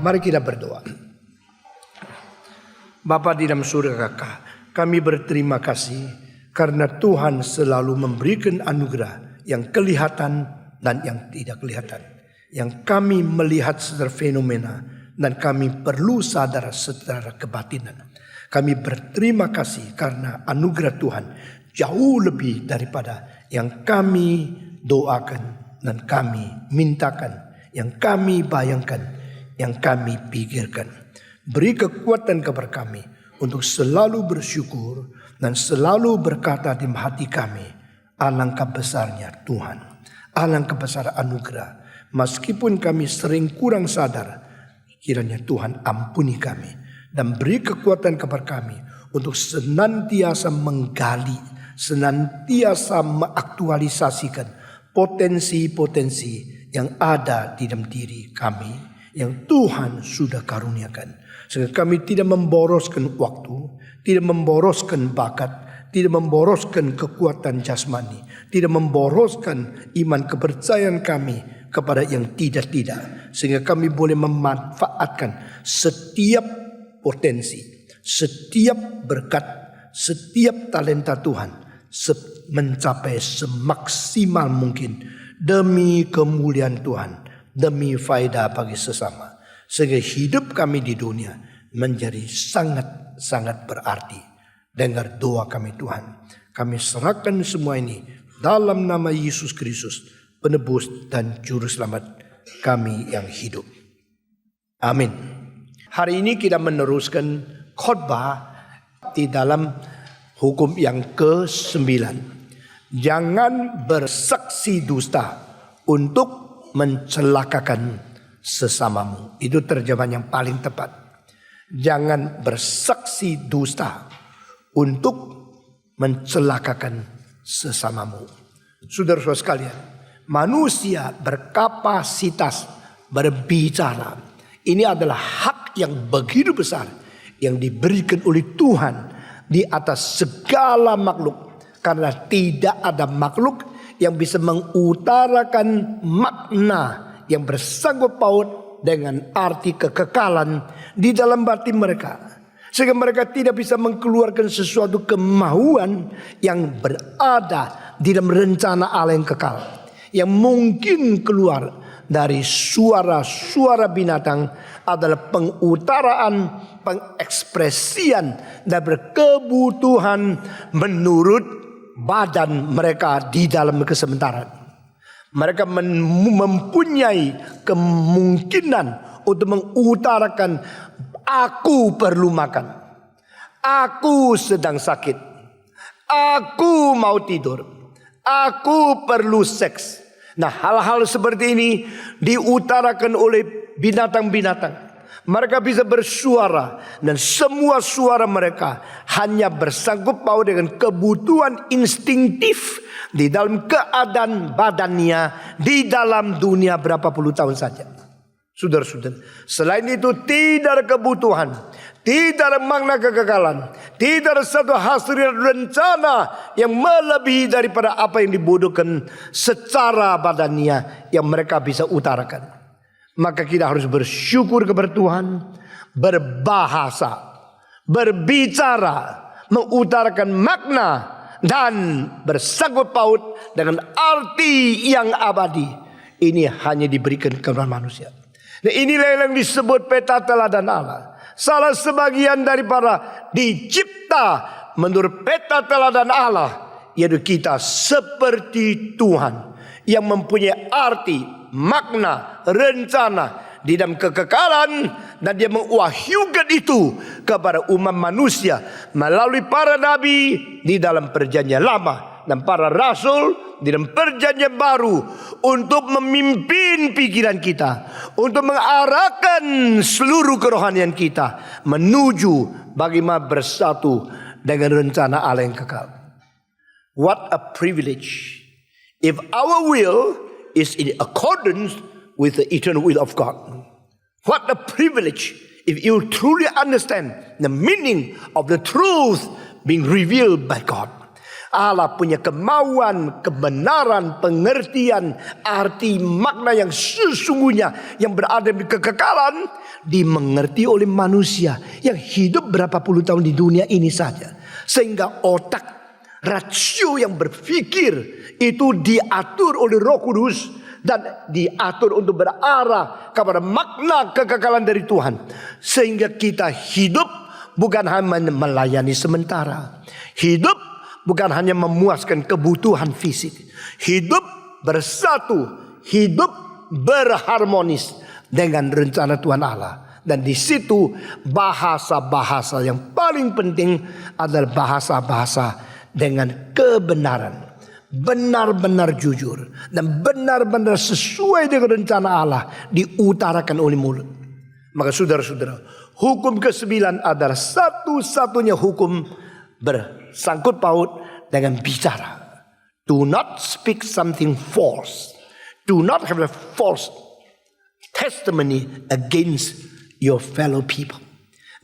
Mari kita berdoa. Bapa di dalam surga, kami berterima kasih karena Tuhan selalu memberikan anugerah yang kelihatan dan yang tidak kelihatan, yang kami melihat secara fenomena dan kami perlu sadar secara kebatinan. Kami berterima kasih karena anugerah Tuhan jauh lebih daripada yang kami doakan dan kami mintakan, yang kami bayangkan, yang kami pikirkan. Beri kekuatan kepada kami untuk selalu bersyukur dan selalu berkata di hati kami, alangkah besarnya Tuhan, alangkah besar anugerah. Meskipun kami sering kurang sadar, kiranya Tuhan ampuni kami dan beri kekuatan kepada kami untuk senantiasa menggali, senantiasa mengaktualisasikan potensi-potensi yang ada di dalam diri kami yang Tuhan sudah karuniakan. Sehingga kami tidak memboroskan waktu, tidak memboroskan bakat, tidak memboroskan kekuatan jasmani, tidak memboroskan iman kepercayaan kami kepada yang tidak-tidak. Sehingga kami boleh memanfaatkan setiap potensi, setiap berkat, setiap talenta Tuhan mencapai semaksimal mungkin demi kemuliaan Tuhan, demi faedah bagi sesama. Sehingga hidup kami di dunia menjadi sangat-sangat berarti. Dengar doa kami Tuhan. Kami serahkan semua ini dalam nama Yesus Kristus, penebus dan juru selamat kami yang hidup. Amin. Hari ini kita meneruskan khotbah di dalam hukum yang ke-9. Jangan bersaksi dusta untuk mencelakakan sesamamu. Itu terjemahan yang paling tepat. Jangan bersaksi dusta untuk mencelakakan sesamamu. Saudara-saudara sekalian, manusia berkapasitas berbicara. Ini adalah hak yang begitu besar yang diberikan oleh Tuhan di atas segala makhluk. Karena tidak ada makhluk yang bisa mengutarakan makna yang bersangkut paut dengan arti kekekalan di dalam batin mereka. Sehingga mereka tidak bisa mengeluarkan sesuatu kemauan yang berada di dalam rencana Allah yang kekal. Yang mungkin keluar dari suara-suara binatang adalah pengutaraan, pengekspresian dari kebutuhan menurut badan mereka di dalam kesementaraan. Mereka mempunyai kemungkinan untuk mengutarakan, aku perlu makan, aku sedang sakit, aku mau tidur, aku perlu seks. Nah, hal-hal seperti ini diutarakan oleh binatang-binatang. Mereka bisa bersuara dan semua suara mereka hanya bersangkut paut dengan kebutuhan instingtif di dalam keadaan badannya di dalam dunia berapa puluh tahun saja. Saudara-saudara, selain itu tidak ada kebutuhan, tidak ada makna kekekalan, tidak ada satu hasil rencana yang melebihi daripada apa yang dibutuhkan secara badannya yang mereka bisa utarakan. Maka kita harus bersyukur kepada Tuhan, berbahasa, berbicara, mengutarakan makna dan bersangkut paut dengan arti yang abadi. Ini hanya diberikan kepada manusia. Nah, inilah yang disebut peta teladan Allah. Salah sebagian daripada dicipta menurut peta teladan Allah, yaitu kita seperti Tuhan yang mempunyai arti, makna, rencana di dalam kekekalan, dan dia mewahyukan itu kepada umat manusia melalui para nabi di dalam perjanjian lama dan para rasul di dalam perjanjian baru untuk memimpin pikiran kita, untuk mengarahkan seluruh kerohanian kita menuju bagaimana bersatu dengan rencana Allah yang kekal. What a privilege if our will is in accordance with the eternal will of God. What a privilege if you truly understand the meaning of the truth being revealed by God. Allah punya kemauan, kebenaran, pengertian, arti, makna yang sesungguhnya yang berada di kekekalan dimengerti oleh manusia yang hidup berapa puluh tahun di dunia ini saja. Sehingga otak, rasio yang berpikir itu diatur oleh Roh Kudus dan diatur untuk berarah kepada makna kekekalan dari Tuhan. Sehingga kita hidup bukan hanya melayani sementara. Hidup bukan hanya memuaskan kebutuhan fisik. Hidup bersatu, hidup berharmonis dengan rencana Tuhan Allah. Dan di situ bahasa-bahasa yang paling penting adalah bahasa-bahasa dengan kebenaran. Benar-benar jujur dan benar-benar sesuai dengan rencana Allah diutarakan oleh mulut. Maka saudara-saudara, hukum ke-9 adalah satu-satunya hukum bersangkut paut dengan bicara. Do not speak something false. Do not have a false testimony against your fellow people.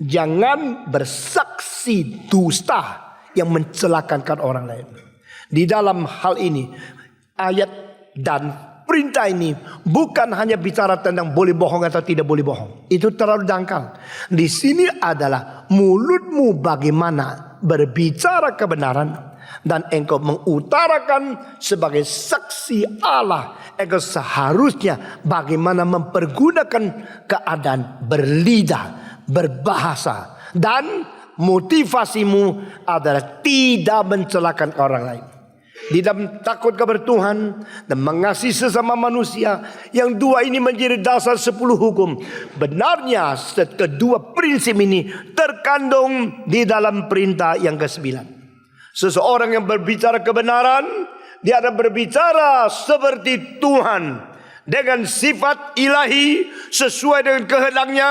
Jangan bersaksi dusta yang mencelakakan orang lain. Di dalam hal ini, ayat dan perintah ini bukan hanya bicara tentang boleh bohong atau tidak boleh bohong. Itu terlalu dangkal. Di sini adalah mulutmu bagaimana berbicara kebenaran dan engkau mengutarakan sebagai saksi Allah. Engkau seharusnya bagaimana mempergunakan keadaan berlidah, berbahasa, dan motivasimu adalah tidak mencelakakan orang lain. Di dalam takut kepada Tuhan dan mengasihi sesama manusia, yang dua ini menjadi dasar 10 hukum. Benarnya kedua prinsip ini terkandung di dalam perintah yang ke-9. Seseorang yang berbicara kebenaran, dia akan berbicara seperti Tuhan dengan sifat ilahi sesuai dengan kehendaknya.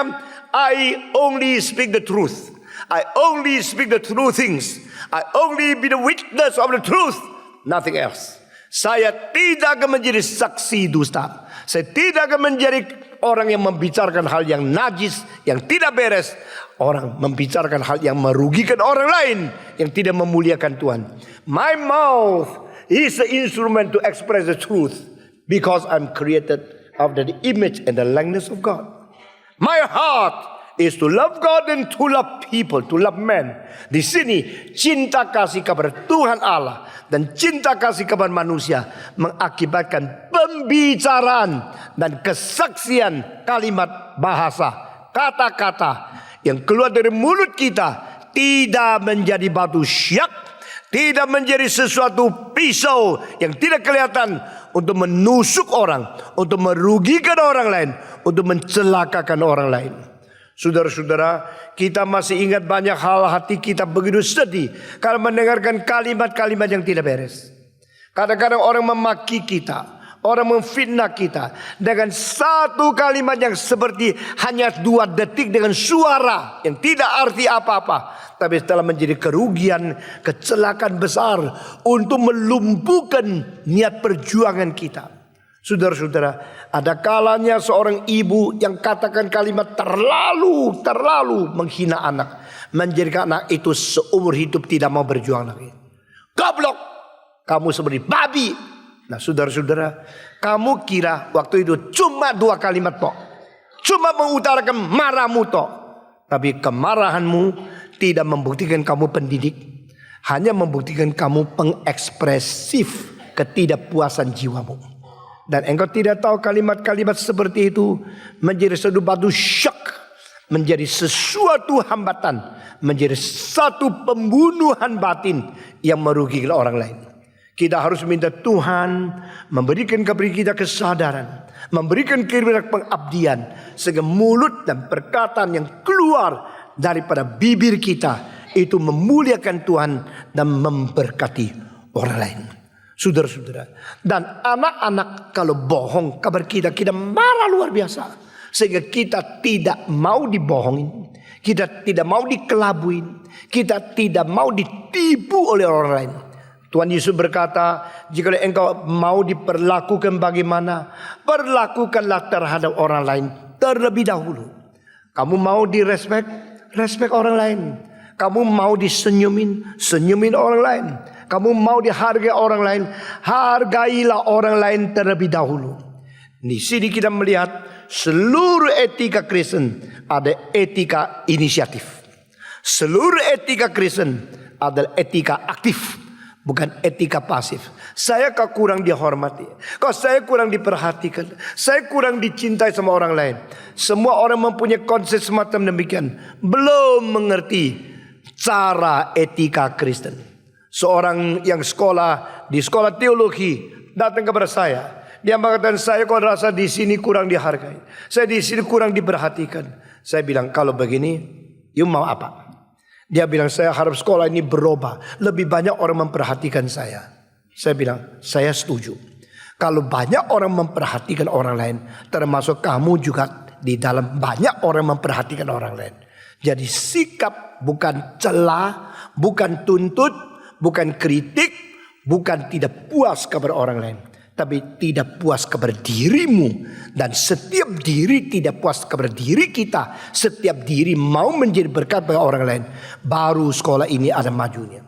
I only speak the truth. I only speak the true things. I only be the witness of the truth. Nothing else. Saya tidak akan menjadi saksi dusta. Saya tidak akan menjadi orang yang membicarakan hal yang najis, yang tidak beres. Orang membicarakan hal yang merugikan orang lain, yang tidak memuliakan Tuhan. My mouth is an instrument to express the truth, because I'm created after the image and the likeness of God. My heart is to love God and to love people, to love men. Di sini cinta kasih kepada Tuhan Allah dan cinta kasih kepada manusia mengakibatkan pembicaraan dan kesaksian kalimat bahasa, kata-kata yang keluar dari mulut kita tidak menjadi batu syak, tidak menjadi sesuatu pisau yang tidak kelihatan untuk menusuk orang, untuk merugikan orang lain, untuk mencelakakan orang lain. Saudara-saudara, kita masih ingat banyak hal, hati kita begitu sedih karena mendengarkan kalimat-kalimat yang tidak beres. Kadang-kadang orang memaki kita, orang memfitnah kita dengan satu kalimat yang seperti hanya 2 detik dengan suara yang tidak arti apa-apa, tapi telah menjadi kerugian, kecelakaan besar untuk melumpuhkan niat perjuangan kita. Saudara-saudara, ada kalanya seorang ibu yang katakan kalimat terlalu menghina anak, menjadikan anak itu seumur hidup tidak mau berjuang lagi. Goblok, kamu seperti babi. Nah, saudara-saudara, kamu kira waktu itu cuma 2 kalimat tok, cuma mengutarakan marahmu tok, tapi kemarahanmu tidak membuktikan kamu pendidik, hanya membuktikan kamu pengekspresif ketidakpuasan jiwamu. Dan engkau tidak tahu kalimat-kalimat seperti itu menjadi satu batu syak, menjadi sesuatu hambatan, menjadi satu pembunuhan batin yang merugikan orang lain. Kita harus minta Tuhan memberikan kepada kita kesadaran, memberikan kita pengabdian, sehingga mulut dan perkataan yang keluar daripada bibir kita itu memuliakan Tuhan dan memberkati orang lain. Saudara-saudara, dan anak-anak kalau bohong kabar kita marah luar biasa, sehingga kita tidak mau dibohongin, kita tidak mau dikelabuin, kita tidak mau ditipu oleh orang lain. Tuhan Yesus berkata, jika engkau mau diperlakukan bagaimana, perlakukanlah terhadap orang lain terlebih dahulu. Kamu mau respect orang lain. Kamu mau senyumin orang lain. Kamu mau dihargai orang lain, hargailah orang lain terlebih dahulu. Di sini kita melihat seluruh etika Kristen ada etika inisiatif. Seluruh etika Kristen adalah etika aktif, bukan etika pasif. Saya kok kurang dihormati, kok saya kurang diperhatikan, saya kurang dicintai sama orang lain. Semua orang mempunyai konsep semacam demikian, belum mengerti cara etika Kristen. Seorang yang di sekolah teologi datang kepada saya. Dia mengatakan, saya kok rasa di sini kurang dihargai, saya di sini kurang diperhatikan. Saya bilang, kalau begini, you mau apa? Dia bilang, saya harap sekolah ini berubah, lebih banyak orang memperhatikan saya. Saya bilang, saya setuju. Kalau banyak orang memperhatikan orang lain, termasuk kamu juga di dalam banyak orang memperhatikan orang lain. Jadi sikap bukan celah, bukan tuntut, bukan kritik, bukan tidak puas kepada orang lain, tapi tidak puas kepada dirimu. Dan setiap diri tidak puas kepada diri kita, setiap diri mau menjadi berkat bagi orang lain, baru sekolah ini ada majunya.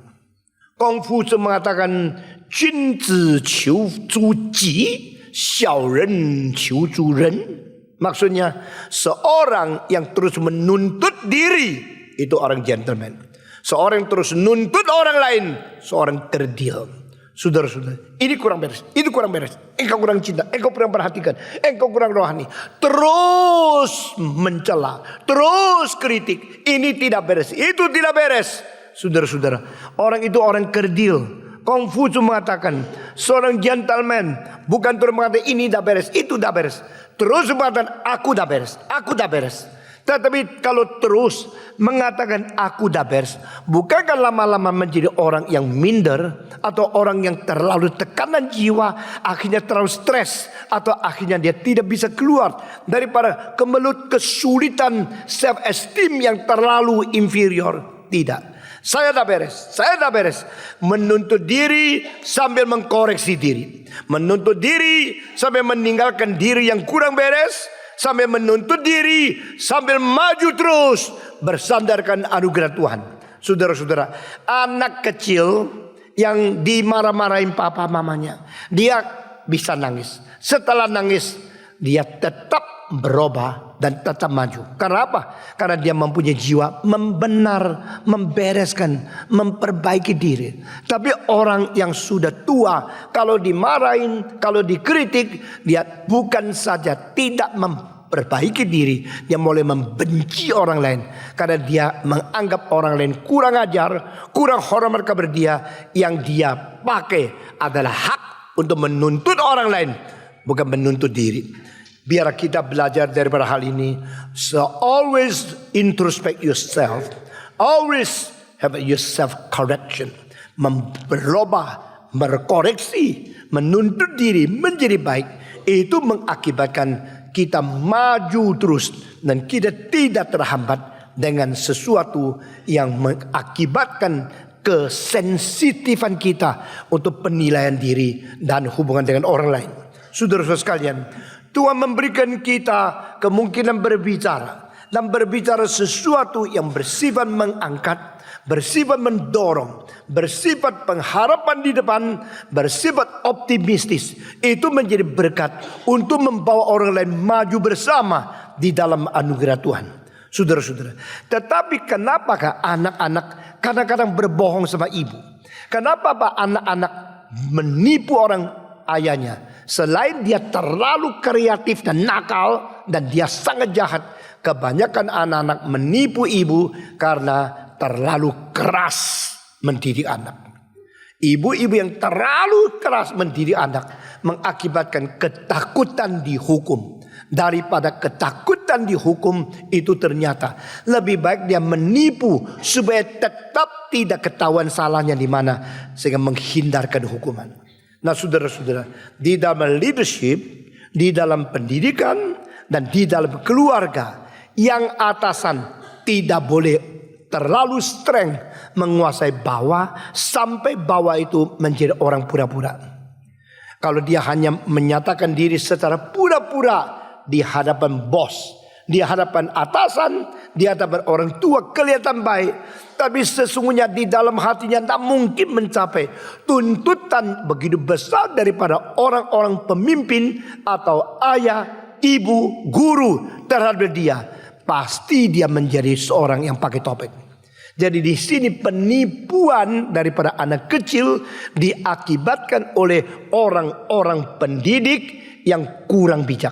Kongfucu mengatakan, 君子求诸己，小人求诸人. Maksudnya, seorang yang terus menuntut diri itu orang gentleman. Seorang yang terus menuntut orang lain, seorang kerdil. Saudara-saudara, ini kurang beres, itu kurang beres. Engkau kurang cinta, engkau kurang perhatikan, engkau kurang rohani. Terus mencela, terus kritik. Ini tidak beres, itu tidak beres. Saudara-saudara, orang itu orang kerdil. Kongfucu mengatakan, seorang gentleman bukan terus mengatakan ini tidak beres, itu tidak beres. Terus mengatakan aku tidak beres, aku tidak beres. Tetapi kalau terus mengatakan aku dah beres, bukankah lama-lama menjadi orang yang minder, atau orang yang terlalu tekanan jiwa, akhirnya terlalu stres, atau akhirnya dia tidak bisa keluar daripada kemelut kesulitan self esteem yang terlalu inferior? Tidak. Saya dah beres, saya dah beres. Menuntut diri sambil mengkoreksi diri, menuntut diri sambil meninggalkan diri yang kurang beres, sambil menuntut diri, sambil maju terus bersandarkan anugerah Tuhan. Saudara-saudara, anak kecil yang dimarah-marahin papa mamanya, dia bisa nangis. Setelah nangis, dia tetap berubah dan tetap maju. Karena apa? Karena dia mempunyai jiwa membenar, membereskan, memperbaiki diri. Tapi orang yang sudah tua, kalau dimarahin, kalau dikritik, dia bukan saja tidak memperbaiki diri, dia mulai membenci orang lain. Karena dia menganggap orang lain kurang ajar, kurang hormat kepada dia. Yang dia pakai adalah hak untuk menuntut orang lain, bukan menuntut diri. Biar kita belajar daripada hal ini. So always introspect yourself. Always have your self correction. Berubah, berkoreksi, menuntut diri menjadi baik. Itu mengakibatkan kita maju terus, dan kita tidak terhambat dengan sesuatu yang mengakibatkan kesensitifan kita untuk penilaian diri dan hubungan dengan orang lain. Saudara-saudara sekalian, Tuhan memberikan kita kemungkinan berbicara, dan berbicara sesuatu yang bersifat mengangkat, bersifat mendorong, bersifat pengharapan di depan, bersifat optimistis. Itu menjadi berkat untuk membawa orang lain maju bersama di dalam anugerah Tuhan. Saudara-saudara, tetapi kenapakah anak-anak kadang-kadang berbohong sama ibu? Kenapa Pak anak-anak menipu orang ayahnya? Selain dia terlalu kreatif dan nakal, dan dia sangat jahat, kebanyakan anak-anak menipu ibu karena terlalu keras mendidik anak. Ibu-ibu yang terlalu keras mendidik anak mengakibatkan ketakutan dihukum. Daripada ketakutan dihukum, itu ternyata lebih baik dia menipu supaya tetap tidak ketahuan salahnya di mana, sehingga menghindarkan hukuman. Nah saudara-saudara, di dalam leadership, di dalam pendidikan, dan di dalam keluarga, yang atasan tidak boleh terlalu streng menguasai bawah, sampai bawah itu menjadi orang pura-pura. Kalau dia hanya menyatakan diri secara pura-pura di hadapan bos, Di hadapan atasan, di hadapan orang tua kelihatan baik, tapi sesungguhnya di dalam hatinya tak mungkin mencapai tuntutan begitu besar daripada orang-orang pemimpin atau ayah, ibu, guru terhadap dia. Pasti dia menjadi seorang yang pakai topeng. Jadi di sini penipuan daripada anak kecil diakibatkan oleh orang-orang pendidik yang kurang bijak.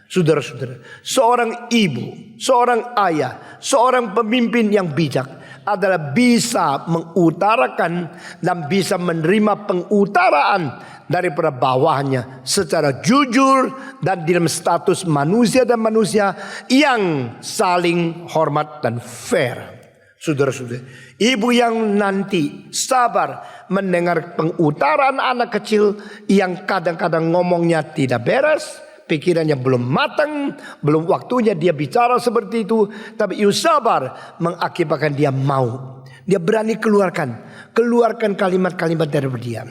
Saudara-saudara, seorang ibu, seorang ayah, seorang pemimpin yang bijak adalah bisa mengutarakan dan bisa menerima pengutaraan daripada bawahnya secara jujur dan dalam status manusia dan manusia yang saling hormat dan fair. Saudara-saudara, ibu yang nanti sabar mendengar pengutaraan anak kecil yang kadang-kadang ngomongnya tidak beres, pikirannya belum matang, belum waktunya dia bicara seperti itu, tapi you sabar mengakibatkan dia mau. Dia berani keluarkan kalimat-kalimat dari dia.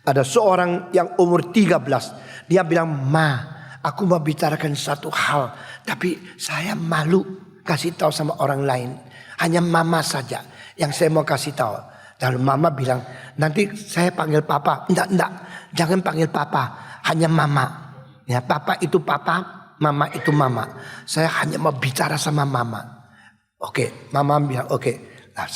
Ada seorang yang umur 13, dia bilang, "Ma, aku mau bicarakan satu hal, tapi saya malu kasih tahu sama orang lain. Hanya mama saja yang saya mau kasih tahu." Lalu mama bilang, "Nanti saya panggil papa." Enggak, jangan panggil papa, hanya mama. Ya, papa itu papa, mama itu mama. Saya hanya mau bicara sama mama. Oke, mama bilang oke. Nah,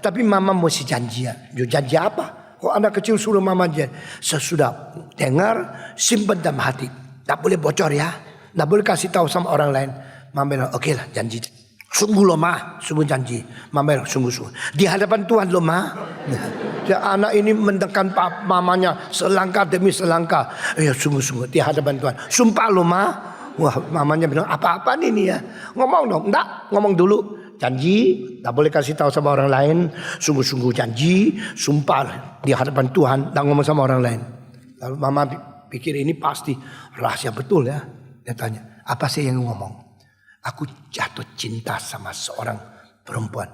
tapi mama mesti janji ya. Janji apa? Kok anak kecil suruh mama janji? Sesudah dengar, simpan dalam hati. Tak boleh bocor ya. Tak boleh kasih tahu sama orang lain. Mama bilang oke lah, janji. Sungguh loh ma, sungguh janji. Mama bilang sungguh. Di hadapan Tuhan loh ma. Anak ini mendekat mamanya selangkah demi selangkah. Ya sungguh-sungguh di hadapan Tuhan. Sumpah loh ma. Wah, mamanya bilang apa-apa ini ya. Ngomong dong. Enggak, ngomong dulu. Janji, tak boleh kasih tahu sama orang lain. Sungguh-sungguh janji, sumpah di hadapan Tuhan, tak ngomong sama orang lain. Lalu mama pikir ini pasti rahasia betul ya. Dia tanya, apa sih yang ngomong? Aku jatuh cinta sama seorang perempuan.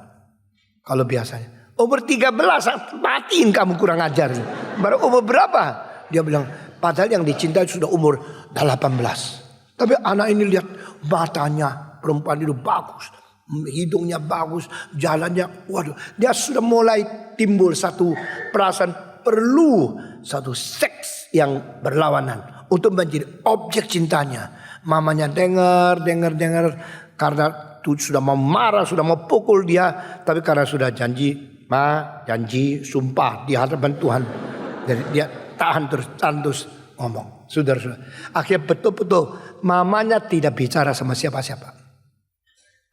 Kalau biasanya umur 13, matiin kamu kurang ajar. Baru umur berapa? Dia bilang, padahal yang dicintai sudah umur 18. Tapi anak ini lihat matanya perempuan itu bagus, hidungnya bagus, jalannya, waduh. Dia sudah mulai timbul satu perasaan perlu satu seks yang berlawanan untuk menjadi objek cintanya. Mamanya dengar karena sudah mau marah, sudah mau pukul dia, tapi karena sudah janji, janji, sumpah di hadapan Tuhan. Jadi dia tahan terus ngomong. Saudara-saudara, akhirnya betul-betul mamanya tidak bicara sama siapa-siapa.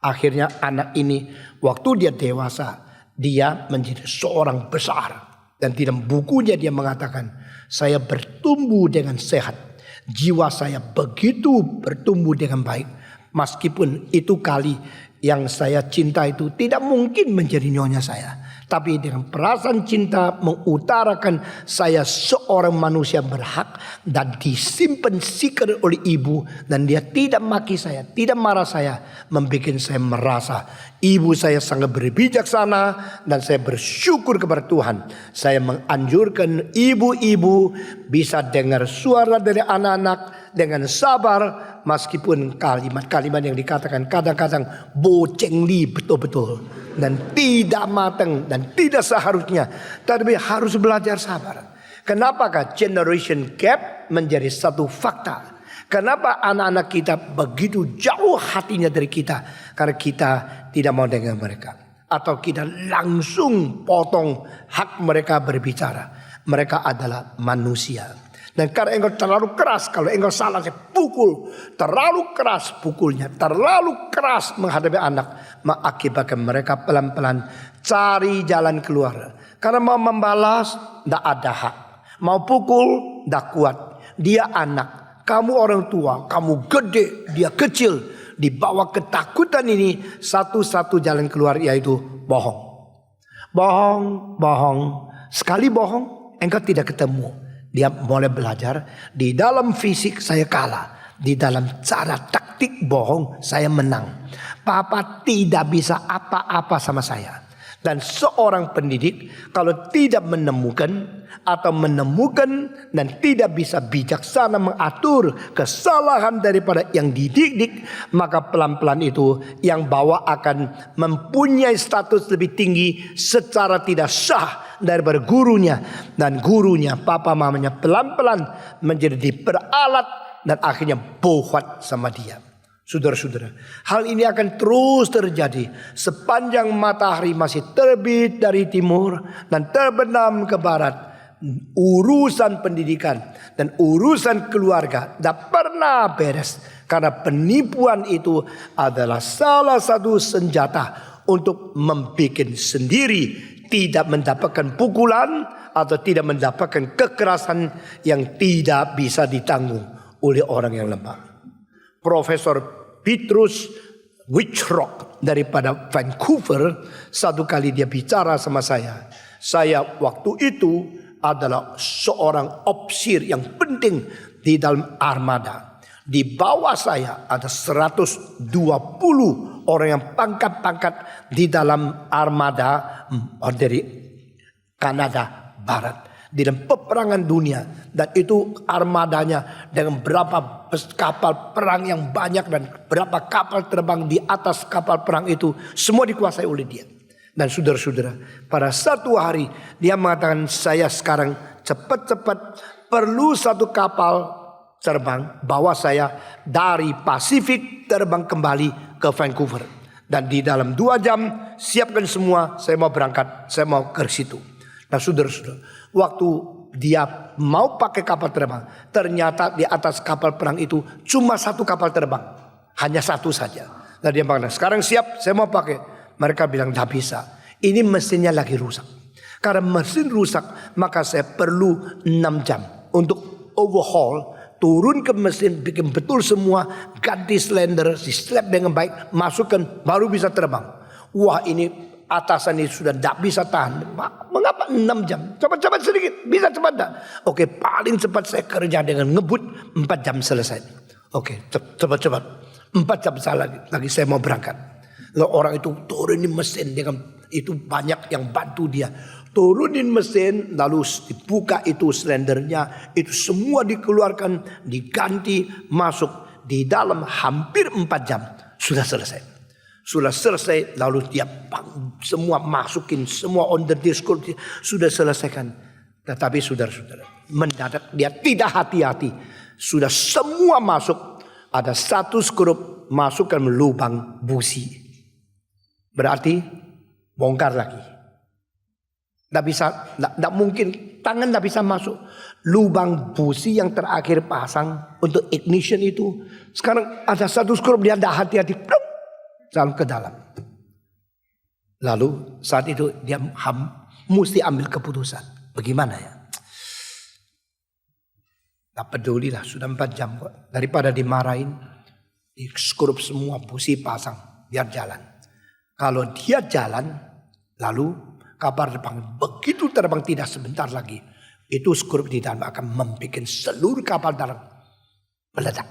Akhirnya anak ini waktu dia dewasa, dia menjadi seorang besar. Dan di dalam bukunya dia mengatakan, saya bertumbuh dengan sehat. Jiwa saya begitu bertumbuh dengan baik. Meskipun itu kali yang saya cinta itu tidak mungkin menjadi nyonya saya. Tapi dengan perasaan cinta mengutarakan saya seorang manusia berhak dan disimpan secret oleh ibu. Dan dia tidak maki saya, tidak marah saya. Membuat saya merasa ibu saya sangat berbijaksana. Dan saya bersyukur kepada Tuhan. Saya menganjurkan ibu-ibu bisa dengar suara dari anak-anak dengan sabar. Meskipun kalimat-kalimat yang dikatakan kadang-kadang bocengli betul-betul. Dan tidak matang dan tidak seharusnya. Tapi harus belajar sabar. Kenapakah generation gap menjadi satu fakta? Kenapa anak-anak kita begitu jauh hatinya dari kita? Karena kita tidak mau dengar mereka. Atau kita langsung potong hak mereka berbicara. Mereka adalah manusia. Dan karena engkau terlalu keras, kalau engkau salah saya pukul. Terlalu keras pukulnya, terlalu keras menghadapi anak, mengakibatkan mereka pelan-pelan cari jalan keluar. Karena mau membalas, tidak ada hak. Mau pukul, tidak kuat. Dia anak, kamu orang tua, kamu gede, dia kecil. Di bawah ketakutan ini, satu-satu jalan keluar yaitu bohong. Bohong. Sekali bohong, engkau tidak ketemu. Dia mulai belajar, di dalam fisik saya kalah. Di dalam cara taktik bohong saya menang. Papa tidak bisa apa-apa sama saya. Dan seorang pendidik kalau tidak menemukan dan tidak bisa bijaksana mengatur kesalahan daripada yang dididik, maka pelan-pelan itu yang bawa akan mempunyai status lebih tinggi secara tidak sah daripada gurunya. Dan gurunya, papa mamanya pelan-pelan menjadi diperalat dan akhirnya bohwat sama dia. Saudara-saudara, hal ini akan terus terjadi sepanjang matahari masih terbit dari timur dan terbenam ke barat. Urusan pendidikan dan urusan keluarga tidak pernah beres, karena penipuan itu adalah salah satu senjata untuk membuat sendiri tidak mendapatkan pukulan atau tidak mendapatkan kekerasan yang tidak bisa ditanggung oleh orang yang lemah. Profesor Petrus Witchrock daripada Vancouver satu kali dia bicara sama saya. Saya waktu itu adalah seorang ofisir yang penting di dalam armada. Di bawah saya ada 120 orang yang pangkat-pangkat di dalam armada dari Kanada Barat. Di dalam peperangan dunia, dan itu armadanya dengan berapa kapal perang yang banyak dan berapa kapal terbang di atas kapal perang itu semua dikuasai oleh dia. Dan saudara-saudara, pada satu hari dia mengatakan, saya sekarang cepat-cepat perlu satu kapal terbang bawa saya dari Pasifik terbang kembali ke Vancouver, dan di dalam 2 jam siapkan semua, saya mau berangkat, saya mau ke situ. Nah saudara-saudara, waktu dia mau pakai kapal terbang, ternyata di atas kapal perang itu cuma satu kapal terbang, hanya satu saja. Nah dia bilang, sekarang siap, saya mau pakai. Mereka bilang, tidak bisa, ini mesinnya lagi rusak. Karena mesin rusak, maka saya perlu 6 jam untuk overhaul, turun ke mesin, bikin betul semua, ganti silinder, di-slap dengan baik, masukkan, baru bisa terbang. Wah, ini atasan ini sudah tidak bisa tahan. Mengapa 6 jam? Cepat-cepat sedikit. Bisa cepat tak? Oke, paling cepat saya kerja dengan ngebut 4 jam selesai. Oke, cepat-cepat 4 jam lagi saya mau berangkat. Lalu orang itu turunin mesin dengan itu, banyak yang bantu dia. Turunin mesin, lalu dibuka itu silindernya, itu semua dikeluarkan, diganti, masuk di dalam hampir 4 jam sudah selesai. Sudah selesai, lalu dia semua masukin, semua on the disk sudah selesaikan. Tetapi saudara-saudara, mendadak dia tidak hati-hati, sudah semua masuk, ada satu skrup masukkan lubang busi, berarti bongkar lagi. Tidak bisa, tidak mungkin, tangan tidak bisa masuk. Lubang busi yang terakhir pasang untuk ignition itu, sekarang ada satu skrup, dia tidak hati-hati, jalan ke dalam. Lalu saat itu dia mesti ambil keputusan. Bagaimana ya? Tak peduli lah, sudah 4 jam kok. Daripada dimarahin, di skrup semua busi pasang, biar jalan. Kalau dia jalan, lalu kapal terbang, begitu terbang tidak sebentar lagi, itu skrup di dalam akan membuat seluruh kapal dalam meledak.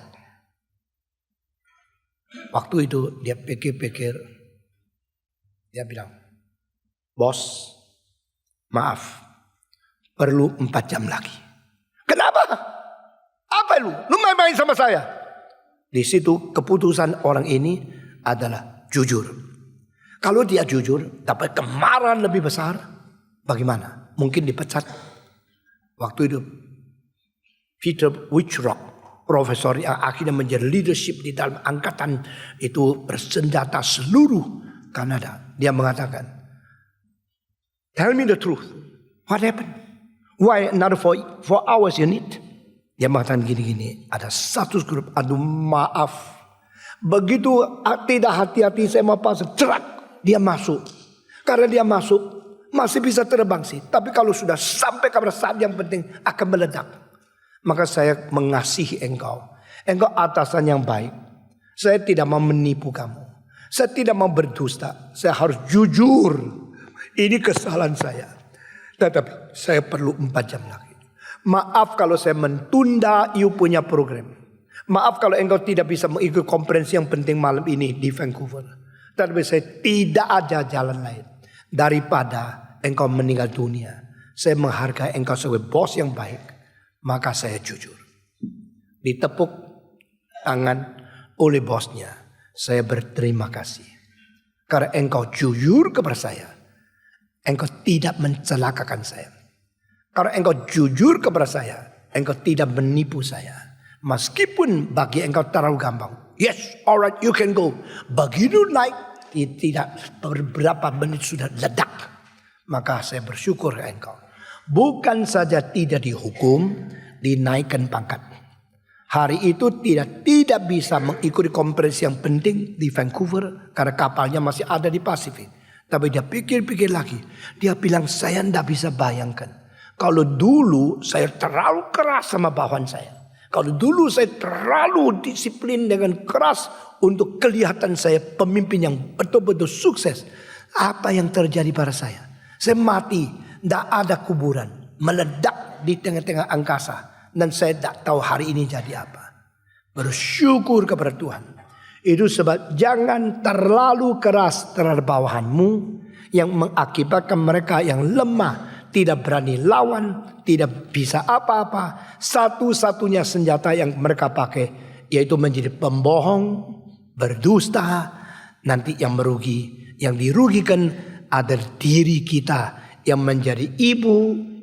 Waktu itu dia pikir-pikir, dia bilang, bos, maaf, perlu 4 jam lagi. Kenapa? Apa lu main-main sama saya? Di situ keputusan orang ini adalah jujur. Kalau dia jujur, dapat kemarahan lebih besar, bagaimana? Mungkin dipecat. Waktu itu Peter Witchrock, profesor yang akhirnya menjadi leadership di dalam angkatan itu bersenjata seluruh Kanada. Dia mengatakan, tell me the truth. What happened? Why another 4 hours you need? Dia mengatakan gini-gini. Ada satu grup, aduh maaf. Begitu tidak hati-hati saya mau pasang, cerak. Dia masuk. Karena dia masuk, masih bisa terbang sih. Tapi kalau sudah sampai pada saat yang penting akan meledak. Maka saya mengasihi engkau. Engkau atasan yang baik. Saya tidak mau menipu kamu. Saya tidak mau berdusta. Saya harus jujur. Ini kesalahan saya. Tetapi saya perlu 4 jam lagi. Maaf kalau saya mentunda you punya program. Maaf kalau engkau tidak bisa mengikuti konferensi yang penting malam ini di Vancouver. Tetapi saya tidak ada jalan lain. daripada engkau meninggal dunia. Saya menghargai engkau sebagai bos yang baik, maka saya jujur. Ditepuk tangan oleh bosnya, saya berterima kasih. Karena engkau jujur kepada saya, engkau tidak mencelakakan saya. Karena engkau jujur kepada saya, engkau tidak menipu saya. Meskipun bagi engkau terlalu gampang. Yes, alright, you can go. Begitu naik, tidak beberapa menit sudah ledak. Maka saya bersyukur ke engkau. Bukan saja tidak dihukum, dinaikkan pangkat. Hari itu tidak bisa mengikuti konferensi yang penting di Vancouver. Karena kapalnya masih ada di Pasifik. Tapi dia pikir-pikir lagi. Dia bilang, saya tidak bisa bayangkan. Kalau dulu saya terlalu keras sama bawahan saya. Kalau dulu saya terlalu disiplin dengan keras untuk kelihatan saya pemimpin yang betul-betul sukses. Apa yang terjadi pada saya? Saya mati, tidak ada kuburan. Meledak di tengah-tengah angkasa. Dan saya tidak tahu hari ini jadi apa. Bersyukur kepada Tuhan. Itu sebab jangan terlalu keras terhadap bawahanmu. Yang mengakibatkan mereka yang lemah. Tidak berani lawan, tidak bisa apa-apa. Satu-satunya senjata yang mereka pakai yaitu menjadi pembohong, berdusta. Nanti yang dirugikan adalah diri kita. Yang menjadi ibu,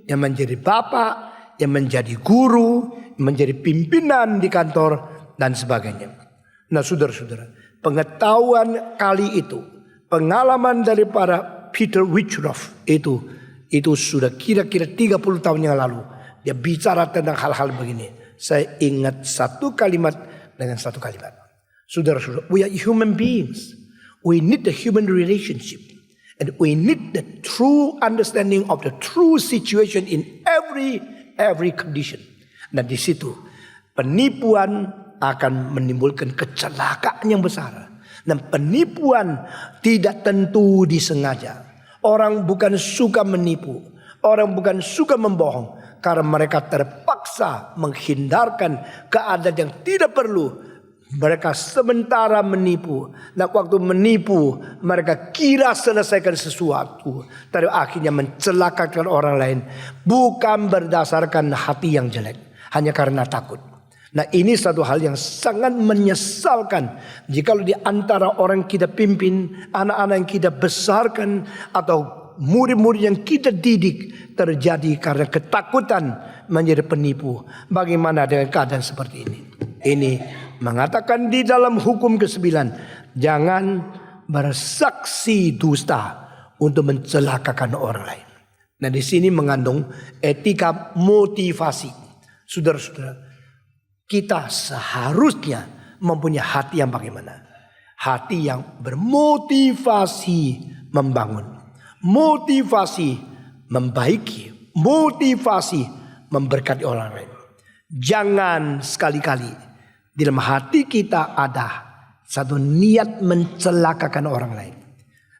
yang menjadi bapak, yang menjadi guru, menjadi pimpinan di kantor dan sebagainya. Nah saudara-saudara, pengetahuan kali itu, pengalaman daripada Peter Witchroff itu sudah kira-kira 30 tahun yang lalu. Dia bicara tentang hal-hal begini. Saya ingat satu kalimat dengan satu kalimat. Saudara-saudara, we are human beings. We need the human relationship. And we need the true understanding of the true situation in every condition. Dan di situ penipuan akan menimbulkan kecelakaan yang besar. Dan penipuan tidak tentu disengaja. Orang bukan suka menipu. Orang bukan suka membohong. Karena mereka terpaksa menghindarkan keadaan yang tidak perlu. Mereka sementara menipu. Dan waktu menipu mereka kira selesaikan sesuatu. Tapi akhirnya mencelakakan orang lain. Bukan berdasarkan hati yang jelek. Hanya karena takut. Nah ini satu hal yang sangat menyesalkan. Jikalau di antara orang kita pimpin, anak-anak yang kita besarkan, atau murid-murid yang kita didik terjadi karena ketakutan menjadi penipu. Bagaimana dengan keadaan seperti ini? Ini mengatakan di dalam hukum ke-9, jangan bersaksi dusta untuk mencelakakan orang lain. Nah di sini mengandung etika motivasi. Saudara-saudara, kita seharusnya mempunyai hati yang bagaimana? Hati yang bermotivasi membangun. Motivasi membaiki. Motivasi memberkati orang lain. Jangan sekali-kali di dalam hati kita ada satu niat mencelakakan orang lain.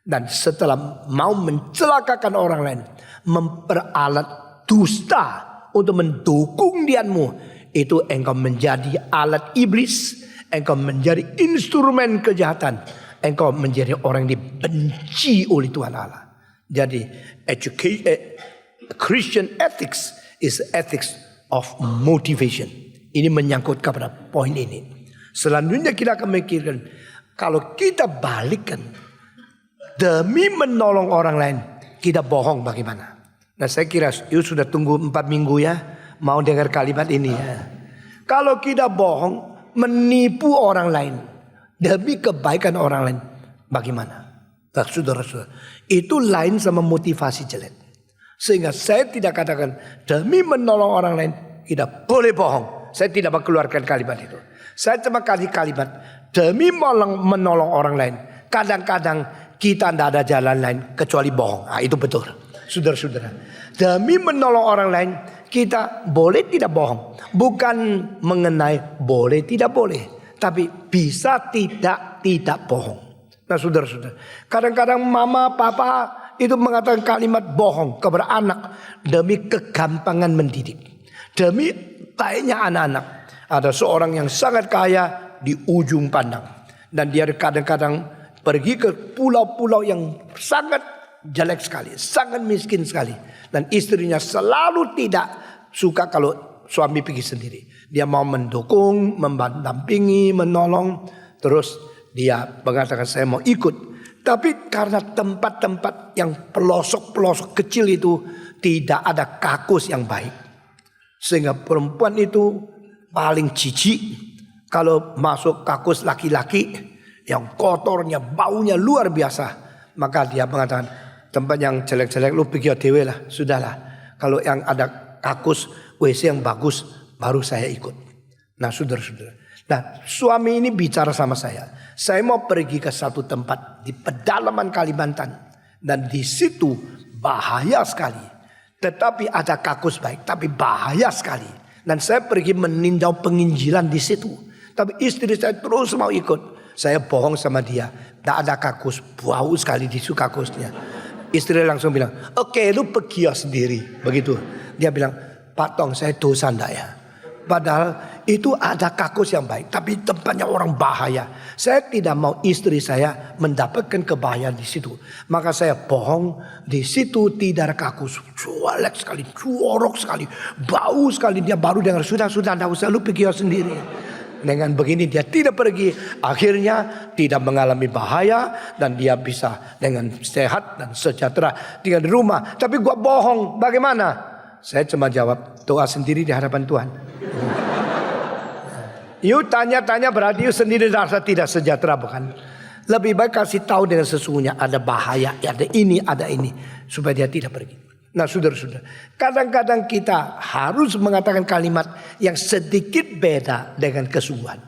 Dan setelah mau mencelakakan orang lain, memperalat dusta untuk mendukung niatmu. Itu engkau menjadi alat iblis. Engkau menjadi instrumen kejahatan. Engkau menjadi orang yang dibenci oleh Tuhan Allah. Jadi Christian ethics is ethics of motivation. Ini menyangkut kepada poin ini. Selanjutnya kita akan memikirkan, kalau kita balikkan demi menolong orang lain, kita bohong bagaimana? Nah saya kira you sudah tunggu 4 minggu ya. Mau dengar kalimat ini ya. Kalau kita bohong, menipu orang lain demi kebaikan orang lain, bagaimana? Nah, saudara-saudara, itu lain sama motivasi jelek. Sehingga saya tidak katakan demi menolong orang lain kita boleh bohong. Saya tidak mengeluarkan kalimat itu. Saya cuma kasih kalimat demi menolong orang lain. Kadang-kadang kita tidak ada jalan lain kecuali bohong. Nah, itu betul. Saudara-saudara, demi menolong orang lain kita boleh tidak bohong. Bukan mengenai boleh tidak boleh, tapi bisa tidak bohong. Nah saudara-saudara, kadang-kadang mama papa itu mengatakan kalimat bohong kepada anak demi kegampangan mendidik, demi baiknya anak-anak. Ada seorang yang sangat kaya di ujung pandang, dan dia kadang-kadang pergi ke pulau-pulau yang sangat jelek sekali, sangat miskin sekali. Dan istrinya selalu tidak suka kalau suami pergi sendiri. Dia mau mendukung, mendampingi, menolong. Terus dia mengatakan saya mau ikut. Tapi karena tempat-tempat yang pelosok-pelosok kecil itu tidak ada kakus yang baik. Sehingga perempuan itu paling jijik kalau masuk kakus laki-laki yang kotornya, baunya luar biasa. Maka dia mengatakan, tempat yang jelek-jelek lu pergi dewe lah, sudahlah. Kalau yang ada kakus WC yang bagus baru saya ikut. Nah saudara-saudara, nah suami ini bicara sama saya mau pergi ke satu tempat di pedalaman Kalimantan dan di situ bahaya sekali. Tetapi ada kakus baik, tapi bahaya sekali. Dan saya pergi meninjau penginjilan di situ. Tapi istri saya terus mau ikut. Saya bohong sama dia, tidak ada kakus, bau sekali di kakusnya. Istri langsung bilang, oke, lu pergi ya sendiri. Begitu. Dia bilang, Pak Tong, saya dosa enggak ya? Padahal itu ada kakus yang baik, tapi tempatnya orang bahaya. Saya tidak mau istri saya mendapatkan kebahayaan di situ. Maka saya bohong, di situ tidak ada kakus. Jelek sekali, jorok sekali, bau sekali. Dia baru dengar, sudah, enggak usah, lu pergi ya sendiri. Dengan begini dia tidak pergi. Akhirnya tidak mengalami bahaya. Dan dia bisa dengan sehat dan sejahtera tinggal di rumah. Tapi gua bohong, bagaimana? Saya cuma jawab, doa sendiri di hadapan Tuhan. Yuk tanya-tanya berarti yuk sendiri rasa tidak sejahtera bukan? Lebih baik kasih tahu dengan sesungguhnya ada bahaya, ada ini, supaya dia tidak pergi. Nah saudara-saudara, kadang-kadang kita harus mengatakan kalimat yang sedikit beda dengan kesungguhan.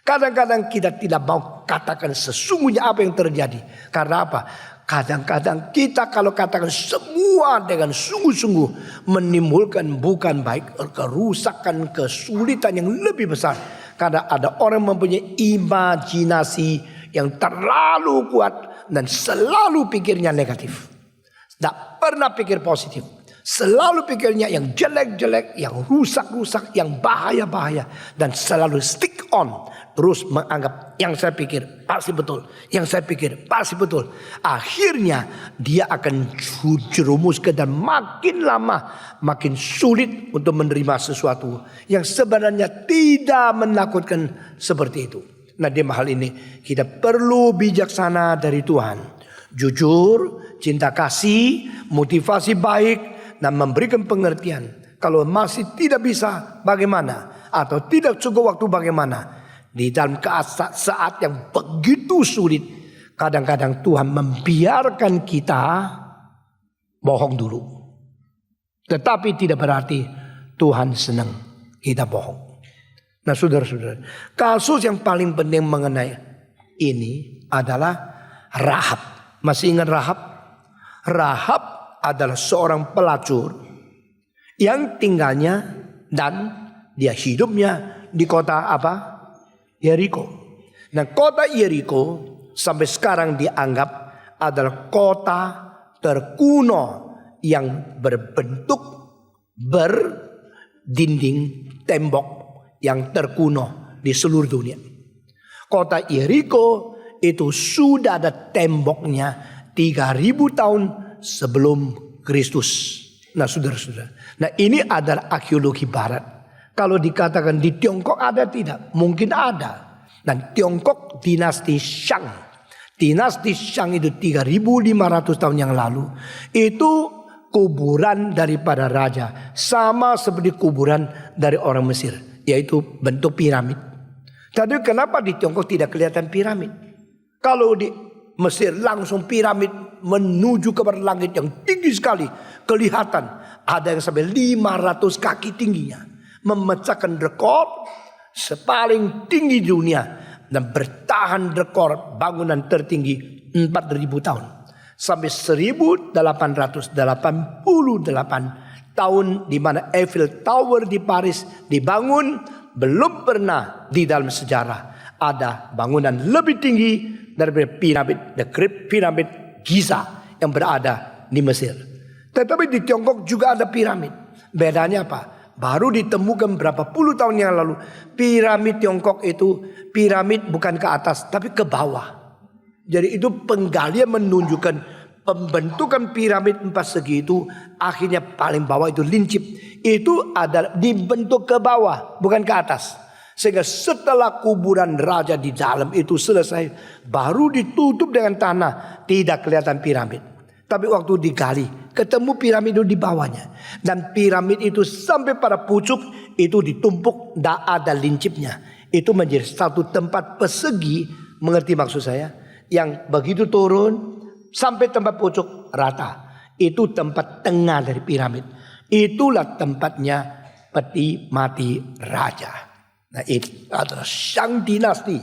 Kadang-kadang kita tidak mau katakan sesungguhnya apa yang terjadi. Karena apa? Kadang-kadang kita kalau katakan semua dengan sungguh-sungguh menimbulkan bukan baik, kerusakan, kesulitan yang lebih besar. Karena ada orang mempunyai imajinasi yang terlalu kuat dan selalu pikirnya negatif. Tidak pernah pikir positif. Selalu pikirnya yang jelek-jelek, yang rusak-rusak, yang bahaya-bahaya. Dan selalu stick on. Terus menganggap yang saya pikir pasti betul. Yang saya pikir pasti betul. Akhirnya dia akan jerumuskan dan makin lama makin sulit untuk menerima sesuatu yang sebenarnya tidak menakutkan seperti itu. Nah di hal ini kita perlu bijaksana dari Tuhan. Jujur, cinta kasih, motivasi baik dan memberikan pengertian. Kalau masih tidak bisa bagaimana? Atau tidak cukup waktu bagaimana? Di dalam saat yang begitu sulit, kadang-kadang Tuhan membiarkan kita bohong dulu. Tetapi tidak berarti Tuhan senang kita bohong. Nah saudara-saudara, kasus yang paling penting mengenai ini adalah Rahab. Masih ingat Rahab? Rahab adalah seorang pelacur yang tinggalnya dan dia hidupnya di kota apa? Yeriko. Nah kota Yeriko sampai sekarang dianggap adalah kota terkuno yang berbentuk berdinding tembok yang terkuno di seluruh dunia. Kota Yeriko itu sudah ada temboknya 3000 tahun sebelum Kristus. Nah saudara-saudara, nah ini adalah arkeologi barat. Kalau dikatakan di Tiongkok ada tidak? Mungkin ada. Dan Tiongkok dinasti Shang. Dinasti Shang itu 3500 tahun yang lalu. Itu kuburan daripada raja. Sama seperti kuburan dari orang Mesir. Yaitu bentuk piramid. Tapi kenapa di Tiongkok tidak kelihatan piramid? Kalau di Mesir langsung piramid menuju ke langit yang tinggi sekali. Kelihatan ada yang sampai 500 kaki tingginya. Memecahkan rekor sepaling tinggi dunia dan bertahan rekor bangunan tertinggi 4000 tahun sampai 1888 tahun di mana Eiffel Tower di Paris dibangun. Belum pernah di dalam sejarah ada bangunan lebih tinggi daripada piramid, the Great Pyramid Giza yang berada di Mesir. Tetapi di Tiongkok juga ada piramid. Bedanya apa? Baru ditemukan berapa puluh tahun yang lalu. Piramid Tiongkok itu piramid bukan ke atas tapi ke bawah. Jadi itu penggalian menunjukkan pembentukan piramid 4 segi itu akhirnya paling bawah itu lincip. Itu adalah dibentuk ke bawah, bukan ke atas. Sehingga setelah kuburan raja di dalam itu selesai, baru ditutup dengan tanah, tidak kelihatan piramid. Tapi waktu digali, ketemu piramid itu di bawahnya. Dan piramid itu sampai pada pucuk itu ditumpuk, tidak ada lincipnya. Itu menjadi satu tempat persegi, mengerti maksud saya? Yang begitu turun sampai tempat pucuk rata. Itu tempat tengah dari piramid. Itulah tempatnya peti mati raja. Nah, itu adalah sang dinasti.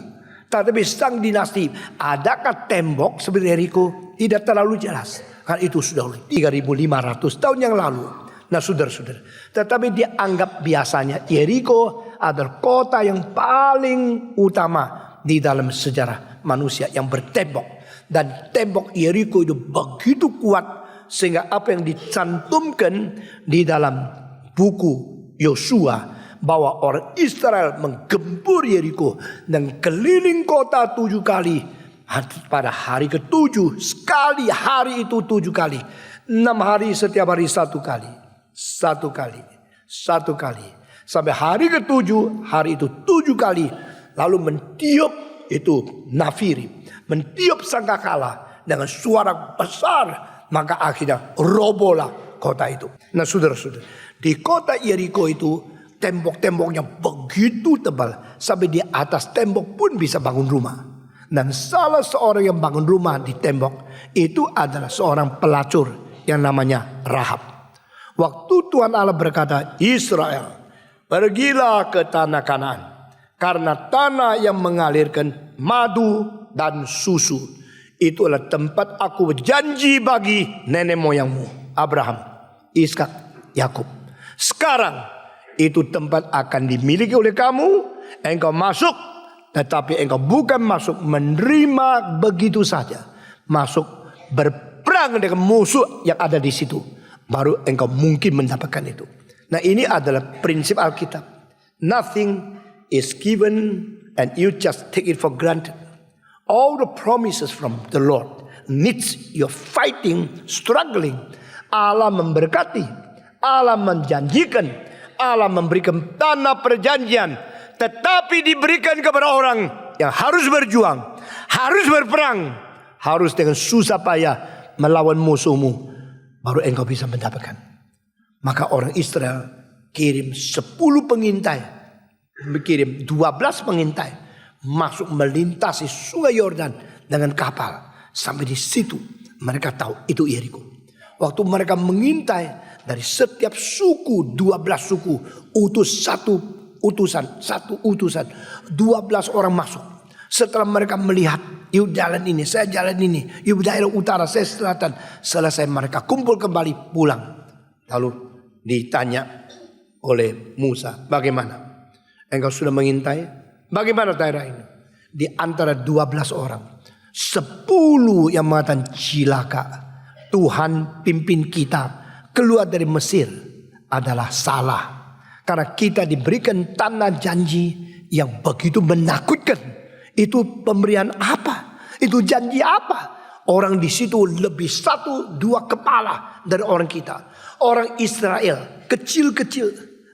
Tetapi sang dinasti, adakah tembok seperti Yeriko? Tidak terlalu jelas. Karena itu sudah 3.500 tahun yang lalu. Nah, saudara-saudara, tetapi dianggap biasanya Yeriko adalah kota yang paling utama di dalam sejarah manusia yang bertembok. Dan tembok Yeriko itu begitu kuat sehingga apa yang dicantumkan di dalam buku Yosua, bahwa orang Israel menggempur Yeriko dan keliling kota 7 kali. Pada hari ke-7 sekali, hari itu 7 kali. 6 hari setiap hari 1 kali. 1 kali. 1 kali. Sampai hari ke-7, hari itu 7 kali. Lalu mentiup itu nafiri, mentiup sangkakala dengan suara besar. Maka akhirnya robohlah kota itu. Nah, saudara-saudara, di kota Yeriko itu tembok-temboknya begitu tebal, sampai di atas tembok pun bisa bangun rumah. Dan salah seorang yang bangun rumah di tembok itu adalah seorang pelacur yang namanya Rahab. Waktu Tuhan Allah berkata, Israel, pergilah ke tanah Kanaan, karena tanah yang mengalirkan madu dan susu. Itu adalah tempat aku berjanji bagi nenek moyangmu, Abraham, Ishak, Yakub. Sekarang itu tempat akan dimiliki oleh kamu. Engkau masuk, tetapi engkau bukan masuk menerima begitu saja. Masuk berperang dengan musuh yang ada di situ. Baru engkau mungkin mendapatkan itu. Nah, ini adalah prinsip Alkitab. Nothing is given and you just take it for granted. All the promises from the Lord needs your fighting, struggling. Allah memberkati, Allah menjanjikan, Allah memberikan tanah perjanjian, tetapi diberikan kepada orang yang harus berjuang, harus berperang, harus dengan susah payah melawan musuhmu, baru engkau bisa mendapatkan. Maka orang Israel kirim 10 pengintai, kirim 12 pengintai, masuk melintasi sungai Yordan dengan kapal. Sampai di situ mereka tahu itu Yeriko. Waktu mereka mengintai, dari setiap suku, 12 suku, utus satu utusan, 12 orang masuk. Setelah mereka melihat, yuk jalan ini, saya jalan ini, yuk daerah utara, saya selatan. Selesai mereka kumpul kembali, pulang. Lalu ditanya oleh Musa, bagaimana? Engkau sudah mengintai? Bagaimana daerah ini? Di antara 12 orang, 10 yang mengatakan cilaka, Tuhan pimpin kita keluar dari Mesir adalah salah. Karena kita diberikan tanah janji yang begitu menakutkan. Itu pemberian apa? Itu janji apa? Orang di situ lebih 1-2 kepala dari orang kita. Orang Israel kecil-kecil,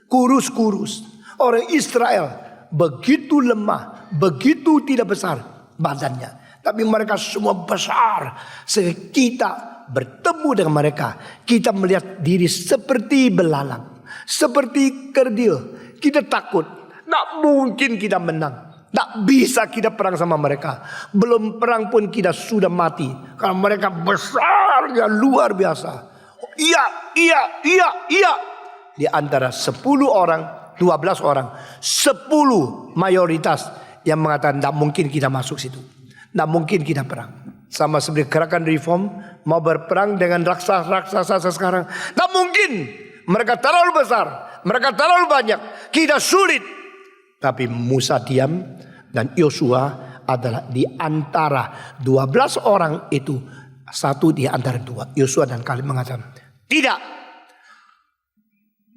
kurus-kurus. Orang Israel begitu lemah, begitu tidak besar badannya. Tapi mereka semua besar. Sehingga kita bertemu dengan mereka, kita melihat diri seperti belalang, seperti kerdil. Kita takut, tak mungkin kita menang, tak bisa kita perang sama mereka. Belum perang pun kita sudah mati, karena mereka besar yang luar biasa. Iya. Di antara 10 orang, 12 orang, 10 mayoritas yang mengatakan tak mungkin kita masuk situ, tak mungkin kita perang. Sama seperti gerakan reform mau berperang dengan raksasa sekarang. Tak mungkin. Mereka terlalu besar, mereka terlalu banyak, kita sulit. Tapi Musa diam dan Yosua adalah di antara 12 orang itu, satu di antara 2. Yosua dan Kaleb mengatakan, tidak.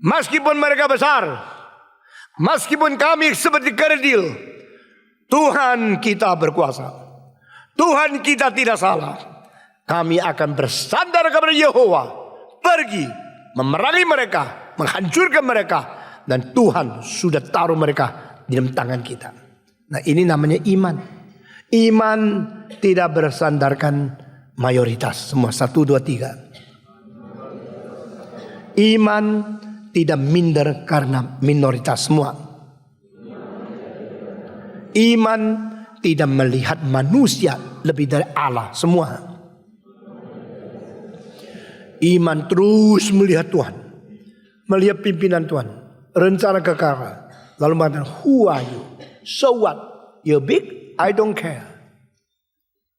Meskipun mereka besar, meskipun kami seperti kerdil, Tuhan kita berkuasa. Tuhan kita tidak salah. kami akan bersandar kepada Yehova, pergi memerangi mereka, menghancurkan mereka, dan Tuhan sudah taruh mereka di dalam tangan kita. Nah, ini namanya iman. Iman tidak bersandarkan mayoritas. Semua 1, 2, 3. Iman tidak minder karena minoritas semua. Iman tidak melihat manusia lebih dari Allah semua. Iman terus melihat Tuhan, melihat pimpinan Tuhan, rencana kekal. Lalu mengatakan, who are you? So what? You're big? I don't care.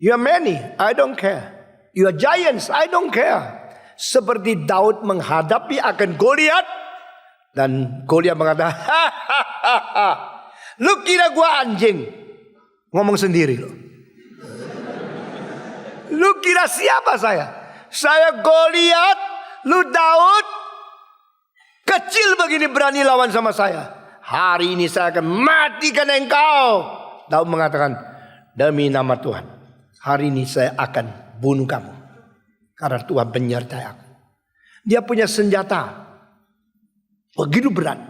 You are many? I don't care. You are giants? I don't care. Seperti Daud menghadapi akan Goliat, dan Goliat mengatakan, hahaha, lu kira gua anjing? Ngomong sendiri lo. Lu kira siapa saya? Saya Goliat, lu Daud, kecil begini berani lawan sama saya. Hari ini saya akan matikan engkau. Daud mengatakan, demi nama Tuhan, hari ini saya akan bunuh kamu. Karena Tuhan menyertai aku. Dia punya senjata begitu berat.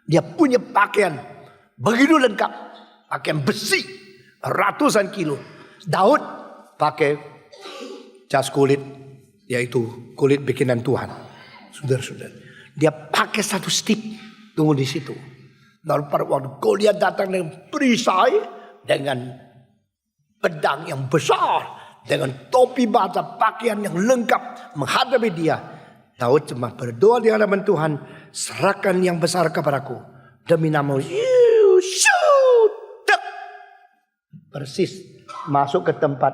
Dia punya pakaian begitu lengkap. Pakaian besi ratusan kilo. Daud pakai jas kulit, yaitu kulit bikinan Tuhan. Saudara-saudara, dia pakai satu stick. Tunggu di situ. Lalu pada waktu Goliat datang dengan perisai, dengan pedang yang besar, dengan topi bata, pakaian yang lengkap menghadapi dia, Daud cuma berdoa di hadapan Tuhan, serahkan yang besar kepadaku demi nama you shoot. Persis masuk ke tempat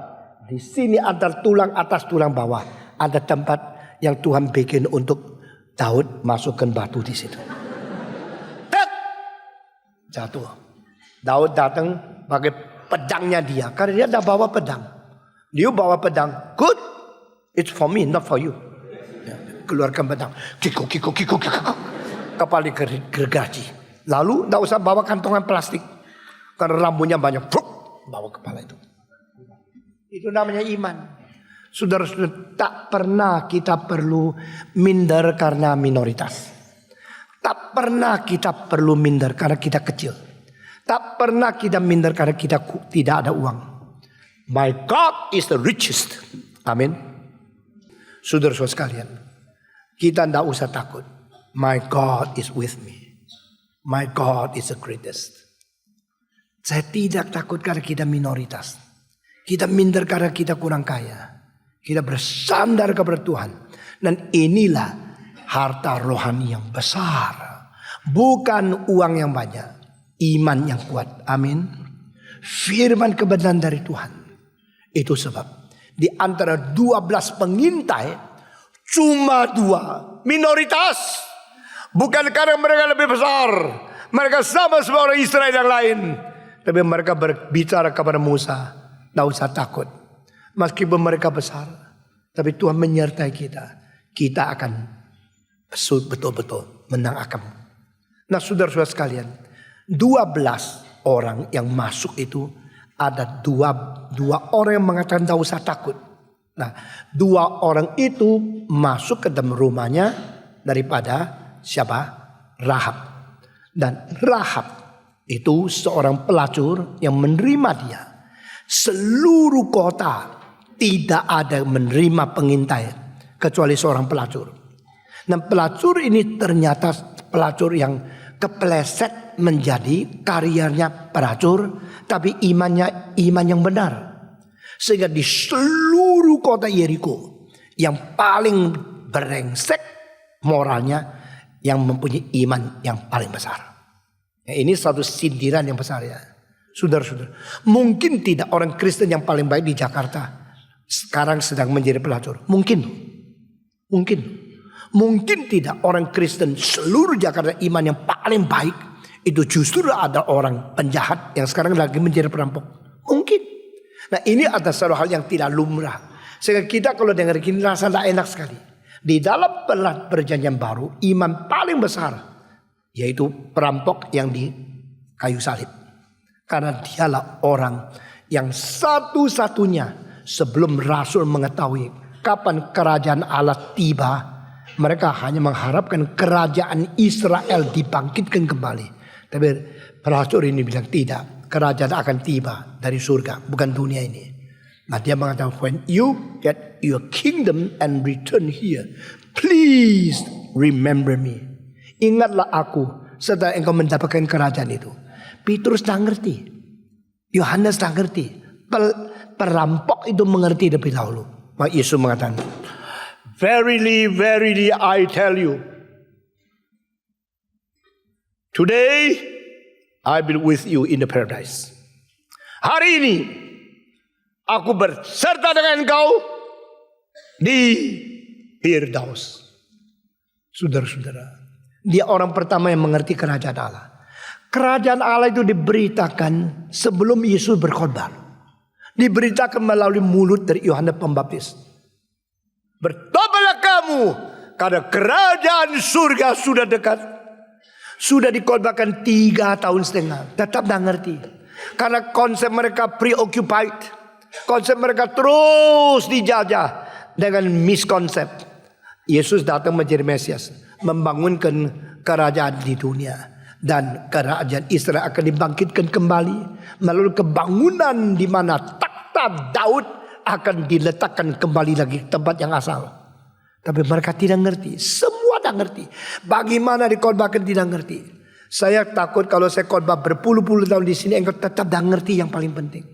di sini antara tulang atas tulang bawah, ada tempat yang Tuhan bikin untuk Daud masukkan batu di situ. Jatuh. Daud datang pakai pedangnya dia, karena dia dah bawa pedang. Dia bawa pedang, good, it's for me, not for you. Ya, keluarkan pedang, kiko. Kepala gergaji. Lalu tidak usah bawa kantongan plastik, karena rambutnya banyak. Bawa kepala itu. Itu namanya iman. Saudara-saudara, tak pernah kita perlu minder karena minoritas. Tak pernah kita perlu minder karena kita kecil. Tak pernah kita minder karena kita tidak ada uang. My God is the richest. Amin. Saudara-saudara sekalian, kita tidak usah takut. My God is with me. My God is the greatest. Saya tidak takut karena kita minoritas. Kita minder karena kita kurang kaya. Kita bersandar kepada Tuhan. Dan inilah harta rohani yang besar. Bukan uang yang banyak. Iman yang kuat. Amin. Firman kebenaran dari Tuhan. Itu sebab di antara 12 pengintai cuma 2 minoritas. Bukan karena mereka lebih besar, mereka sama seperti orang Israel yang lain, tapi mereka berbicara kepada Musa, tidak usah takut. Meskipun mereka besar, tapi Tuhan menyertai kita. Kita akan betul-betul menang akan. Nah, saudara-saudara sekalian, 12 orang yang masuk itu, ada dua orang yang mengatakan tidak usah takut. Nah, 2 orang itu masuk ke dalam rumahnya daripada siapa? Rahab. Dan Rahab itu seorang pelacur yang menerima dia. Seluruh kota tidak ada yang menerima pengintai kecuali seorang pelacur. Dan pelacur ini ternyata pelacur yang kepleset menjadi karirnya pelacur, tapi imannya iman yang benar. Sehingga di seluruh kota Yeriko yang paling brengsek moralnya, yang mempunyai iman yang paling besar. Ya, ini satu sindiran yang besar ya. Saudara-saudara, mungkin tidak orang Kristen yang paling baik di Jakarta sekarang sedang menjadi pelacur. Mungkin tidak orang Kristen seluruh Jakarta iman yang paling baik itu justru ada orang penjahat yang sekarang lagi menjadi perampok. Mungkin. Nah, ini ada satu hal yang tidak lumrah. Sehingga kita kalau dengar gini rasa tidak enak sekali. Di dalam perjanjian baru, iman paling besar yaitu perampok yang di kayu salib. Karena dialah orang yang satu-satunya sebelum Rasul mengetahui kapan kerajaan Allah tiba, mereka hanya mengharapkan kerajaan Israel dibangkitkan kembali. Tapi Rasul ini bilang tidak, kerajaan akan tiba dari surga, bukan dunia ini. Nah, dia mengatakan, when you get your kingdom and return here, please remember me. Ingatlah aku setelah engkau mendapatkan kerajaan itu. Petrus tak ngerti, Yohanes tak ngerti, perampok itu mengerti lebih dahulu. Maka Yesus mengatakan, verily, verily I tell you, today I will with you in the paradise. Hari ini aku berserta dengan engkau di Firdaus. Saudara-saudara, dia orang pertama yang mengerti kerajaan Allah. Kerajaan Allah itu diberitakan sebelum Yesus berkhotbah. Diberitakan melalui mulut dari Yohanes Pembaptis. Bertobatlah kamu, karena kerajaan surga sudah dekat. Sudah dikhotbahkan 3,5 tahun. Tetap tidak ngerti. Karena konsep mereka preoccupied. Konsep mereka terus dijajah dengan miskonsep. Yesus datang menjadi Mesias, membangunkan kerajaan di dunia. Dan kerajaan Israel akan dibangkitkan kembali melalui kebangunan di mana takhta Daud akan diletakkan kembali lagi tempat yang asal. Tapi mereka tidak ngerti. Semua tidak ngerti. Bagaimana dikhotbahkan tidak ngerti. Saya takut kalau saya khotbah berpuluh-puluh tahun di sini, engkau tetap tidak ngerti yang paling penting.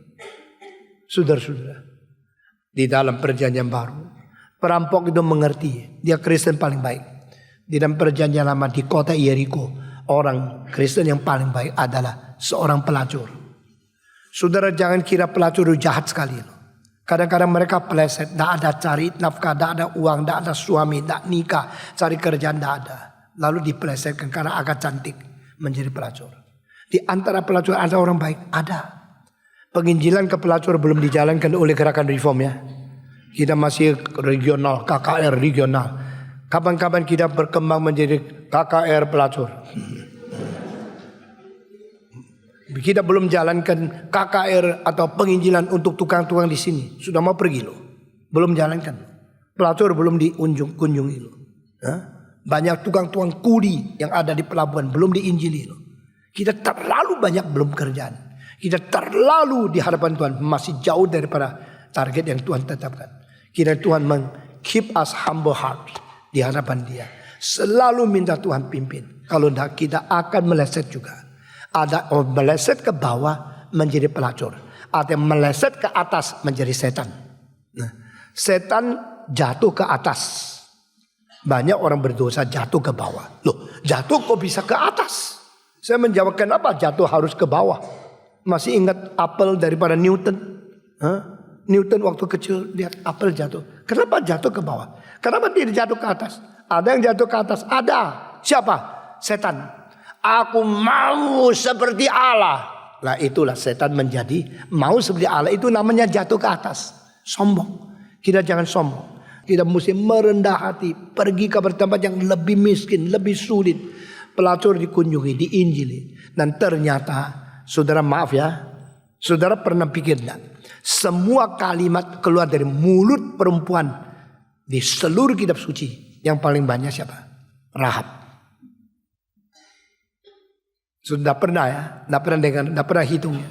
Saudara-saudara, di dalam perjanjian baru, perampok itu mengerti. Dia Kristen paling baik. Di dalam perjanjian lama di kota Yeriko, orang Kristen yang paling baik adalah seorang pelacur. Saudara, jangan kira pelacur itu jahat sekali. Kadang-kadang mereka peleset, tidak ada cari nafkah, tidak ada uang, tidak ada suami, tidak nikah, cari kerjaan tidak ada. Lalu dipelesetkan karena agak cantik menjadi pelacur. Di antara pelacur ada orang baik, ada. Penginjilan ke pelacur belum dijalankan oleh gerakan reform ya. Kita masih regional, KKR regional. Kapan-kapan kita berkembang menjadi KKR pelacur. Kita belum jalankan KKR atau penginjilan untuk tukang-tukang di sini. Sudah mau pergi loh. Belum jalankan. Pelacur belum dikunjungi loh. Banyak tukang-tukang kuli yang ada di pelabuhan belum diinjili loh. Kita terlalu banyak belum kerjaan. Kita terlalu di hadapan Tuhan masih jauh daripada target yang Tuhan tetapkan. Kiranya Tuhan keep us humble heart di hadapan Dia. Selalu minta Tuhan pimpin. Kalau tidak kita akan meleset juga. Ada meleset ke bawah menjadi pelacur. Ada yang meleset ke atas menjadi setan. Nah, setan jatuh ke atas. Banyak orang berdosa jatuh ke bawah. Loh, jatuh kok bisa ke atas? Saya menjawab, kenapa jatuh harus ke bawah? Masih ingat apel daripada Newton? Newton waktu kecil lihat apel jatuh. Kenapa jatuh ke bawah? Kenapa tidak jatuh ke atas? Ada yang jatuh ke atas. Ada. Siapa? Setan. Aku mau seperti Allah. Lah itulah setan menjadi mau seperti Allah. Itu namanya jatuh ke atas. Sombong. Kita jangan sombong. Kita mesti merendah hati. Pergi ke tempat yang lebih miskin, lebih sulit. Pelacur dikunjungi, diinjili. Dan ternyata, saudara maaf ya. Saudara pernah pikir enggak? Semua kalimat keluar dari mulut perempuan di seluruh kitab suci. Yang paling banyak siapa? Rahab. Sudah pernah ya, tidak pernah dengar, tidak pernah hitungnya.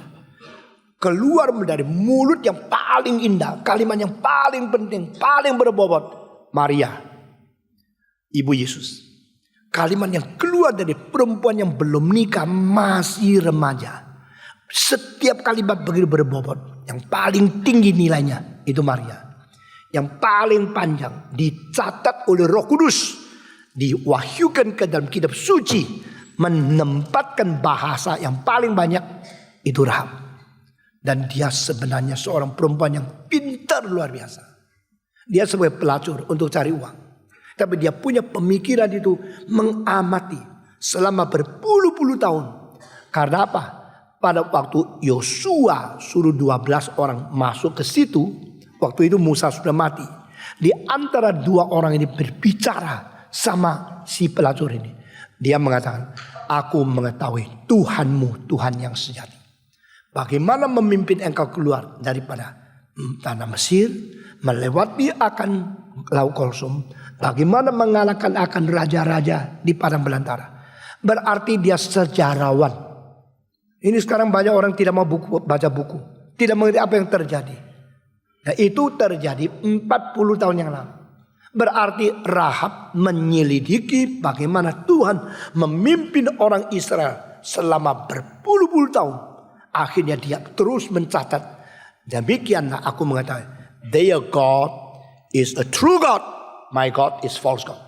Keluar dari mulut yang paling indah, kalimat yang paling penting, paling berbobot, Maria, ibu Yesus. Kalimat yang keluar dari perempuan yang belum nikah, masih remaja. Setiap kalimat begitu berbobot, yang paling tinggi nilainya itu Maria. Yang paling panjang dicatat oleh Roh Kudus, diwahyukan ke dalam kitab suci. Menempatkan bahasa yang paling banyak itu Rahab. Dan dia sebenarnya seorang perempuan yang pintar luar biasa. Dia sebagai pelacur untuk cari uang. Tapi dia punya pemikiran itu mengamati selama berpuluh-puluh tahun. Karena apa? Pada waktu Yosua suruh 12 orang masuk ke situ. Waktu itu Musa sudah mati. Di antara dua orang ini berbicara sama si pelacur ini. Dia mengatakan, aku mengetahui Tuhanmu, Tuhan yang sejati. Bagaimana memimpin engkau keluar daripada tanah Mesir, melewati akan Laut Kulsum, bagaimana mengalahkan akan raja-raja di padang belantara. Berarti dia sejarawan. Ini sekarang banyak orang tidak mau baca buku, tidak mengerti apa yang terjadi. Nah, itu terjadi 40 tahun yang lalu. Berarti Rahab menyelidiki bagaimana Tuhan memimpin orang Israel selama berpuluh-puluh tahun. Akhirnya dia terus mencatat. Demikianlah aku mengatakan, their God is a true God, my God is false God.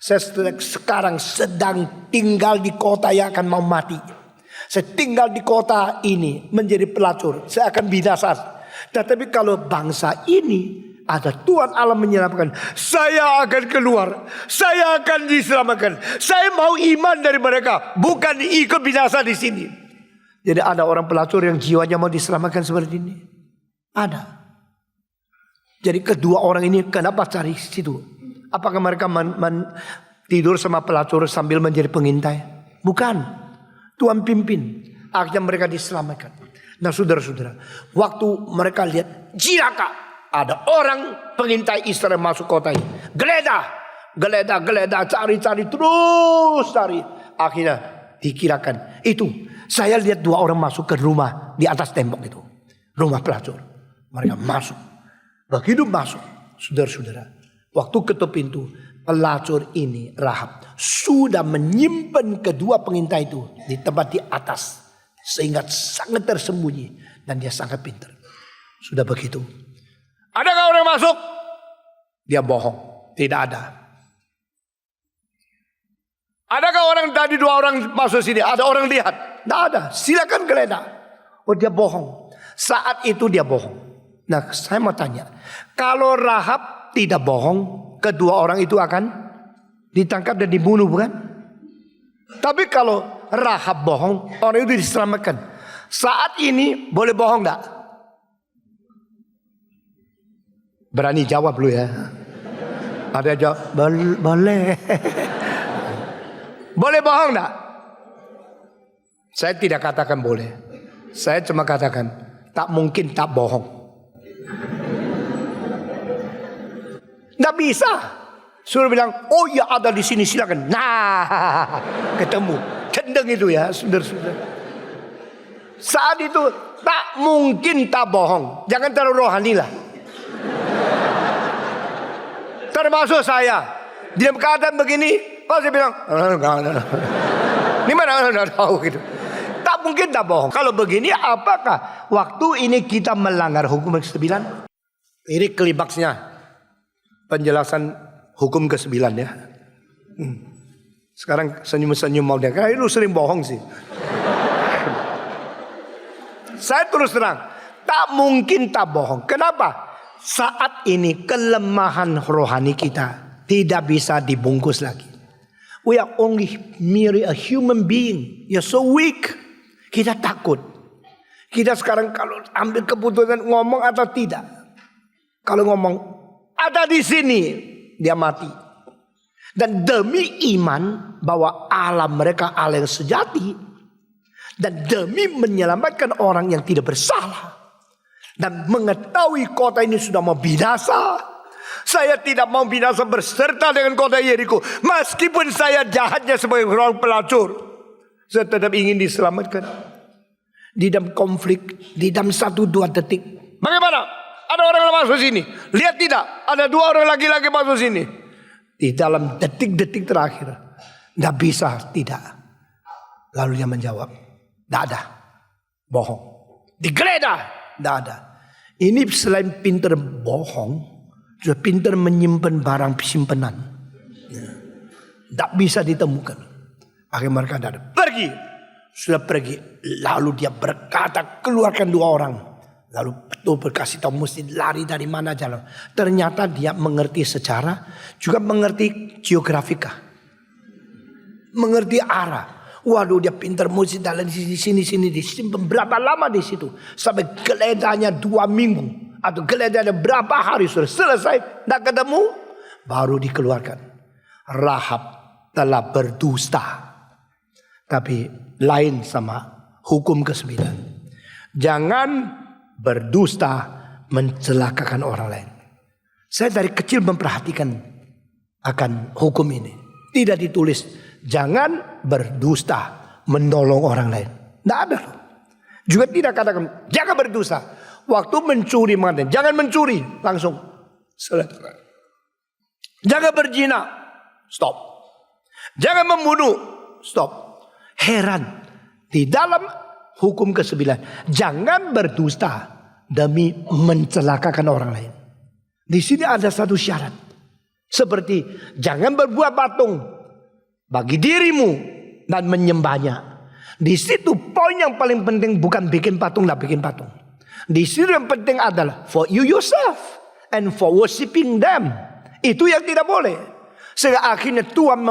Saya sekarang sedang tinggal di kota yang akan mau mati. Saya tinggal di kota ini menjadi pelacur. Saya akan binasa. Tetapi kalau bangsa ini ada Tuhan Allah menyelamatkan, saya akan keluar, saya akan diselamatkan. Saya mau iman dari mereka, bukan ikut binasa di sini. Jadi ada orang pelacur yang jiwanya mau diselamatkan seperti ini. Ada. Jadi kedua orang ini kenapa cari situ? Apakah mereka tidur sama pelacur sambil menjadi pengintai? Bukan. Tuhan pimpin. Akhirnya mereka diselamatkan. Nah saudara-saudara, waktu mereka lihat jiraka, ada orang pengintai Israel masuk kota ini. Geledah, cari terus cari. Akhirnya dikirakan itu. Saya lihat dua orang masuk ke rumah di atas tembok itu. Rumah pelacur. Mereka masuk. Begitu masuk, saudara-saudara, waktu ketuk pintu, pelacur ini Rahab sudah menyimpan kedua pengintai itu di tempat di atas. Sehingga sangat tersembunyi. Dan dia sangat pintar. Sudah begitu. Adakah orang masuk? Dia bohong. Tidak ada. Adakah orang tadi dua orang masuk sini? Ada orang lihat? Tidak ada. Silakan geledah. Oh dia bohong. Saat itu dia bohong. Nah saya mau tanya. Kalau Rahab tidak bohong, kedua orang itu akan ditangkap dan dibunuh bukan? Tapi kalau Rahab bohong, orang itu diselamatkan. Saat ini boleh bohong enggak? Berani jawab dulu ya. Ada jawab, boleh. Boleh bohong enggak? Saya tidak katakan boleh. Saya cuma katakan tak mungkin tak bohong. Enggak bisa. Suruh bilang, oh ya ada di sini silakan. Nah, ketemu. Cendeng itu ya, saudara-saudara. Saat itu tak mungkin tak bohong. Jangan terlalu rohani lah. Termasuk saya. Dia keadaan begini, saya bilang, ini mana enggak tahu gitu. Tak mungkin tak bohong. Kalau begini, apakah waktu ini kita melanggar hukum ke-9? Ini klimaksnya. Penjelasan hukum ke-9 ya. Sekarang senyum-senyum mau dia. Karena lu sering bohong sih. Saya terus terang. Tak mungkin tak bohong. Kenapa? Saat ini kelemahan rohani kita tidak bisa dibungkus lagi. We are only merely a human being. You're so weak. Kita takut. Kita sekarang kalau ambil keputusan ngomong atau tidak. Kalau ngomong ada di sini, dia mati. Dan demi iman bahwa Allah mereka Allah yang sejati. Dan demi menyelamatkan orang yang tidak bersalah. Dan mengetahui kota ini sudah mau binasa. Saya tidak mau binasa berserta dengan kota Yeriko. Meskipun saya jahatnya sebagai orang pelacur. Saya tetap ingin diselamatkan. Di dalam konflik, di dalam 1-2 detik. Bagaimana? Ada orang yang masuk sini. Lihat tidak? Ada 2 orang laki-laki masuk sini. Di dalam detik-detik terakhir. Tidak bisa, tidak. Lalu dia menjawab. Tidak ada. Bohong. Digeledah. Tidak ada. Ini selain pintar bohong. Sudah pintar menyimpan barang simpenan. Tidak bisa ditemukan. Akhirnya mereka ada. Pergi. Sudah pergi. Lalu dia berkata keluarkan 2 orang. Lalu betul berkasih tahu mesti lari dari mana jalan. Ternyata dia mengerti sejarah. Juga mengerti geografika. Mengerti arah. Waduh dia pintar mesti dalam di sini disimpan berapa lama di situ. Sampai geledahnya 2 minggu. Atau geledahnya berapa hari sudah selesai. Tidak ketemu. Baru dikeluarkan. Rahab telah berdusta. Tapi lain sama hukum ke-9. Jangan berdusta mencelakakan orang lain. Saya dari kecil memperhatikan akan hukum ini. Tidak ditulis, jangan berdusta menolong orang lain. Tidak ada. Juga tidak katakan, jangan berdusta. Waktu mencuri mengatakan, jangan mencuri. Langsung selesai. Jangan berzina. Stop. Jangan membunuh. Stop. Heran. Di dalam hukum ke-9. Jangan berdusta demi mencelakakan orang lain. Di sini ada satu syarat. Seperti jangan berbuat patung bagi dirimu dan menyembahnya. Di situ poin yang paling penting bukan bikin patung, tidak bikin patung. Di situ yang penting adalah for you yourself and for worshiping them. Itu yang tidak boleh. Sehingga akhirnya Tuhan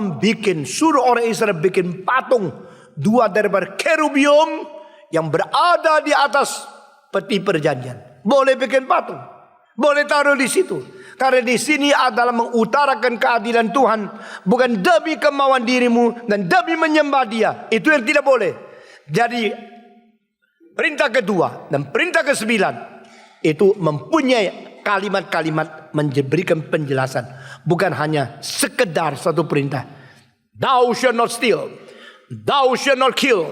suruh orang Israel bikin patung. 2 daripada kerubium yang berada di atas peti perjanjian. Boleh bikin patung. Boleh taruh di situ. Karena di sini adalah mengutarakan keadilan Tuhan. Bukan demi kemauan dirimu dan demi menyembah dia. Itu yang tidak boleh. Jadi perintah kedua dan perintah ke-9 itu mempunyai kalimat-kalimat memberikan penjelasan. Bukan hanya sekedar satu perintah. Thou shalt not steal. Thou shalt not kill.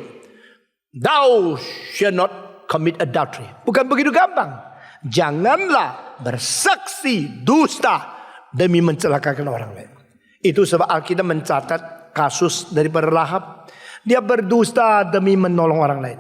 Thou shalt not commit adultery. Bukan begitu gampang. Janganlah bersaksi dusta demi mencelakakan orang lain. Itu sebab Alkitab mencatat kasus daripada Rahab. Dia berdusta demi menolong orang lain.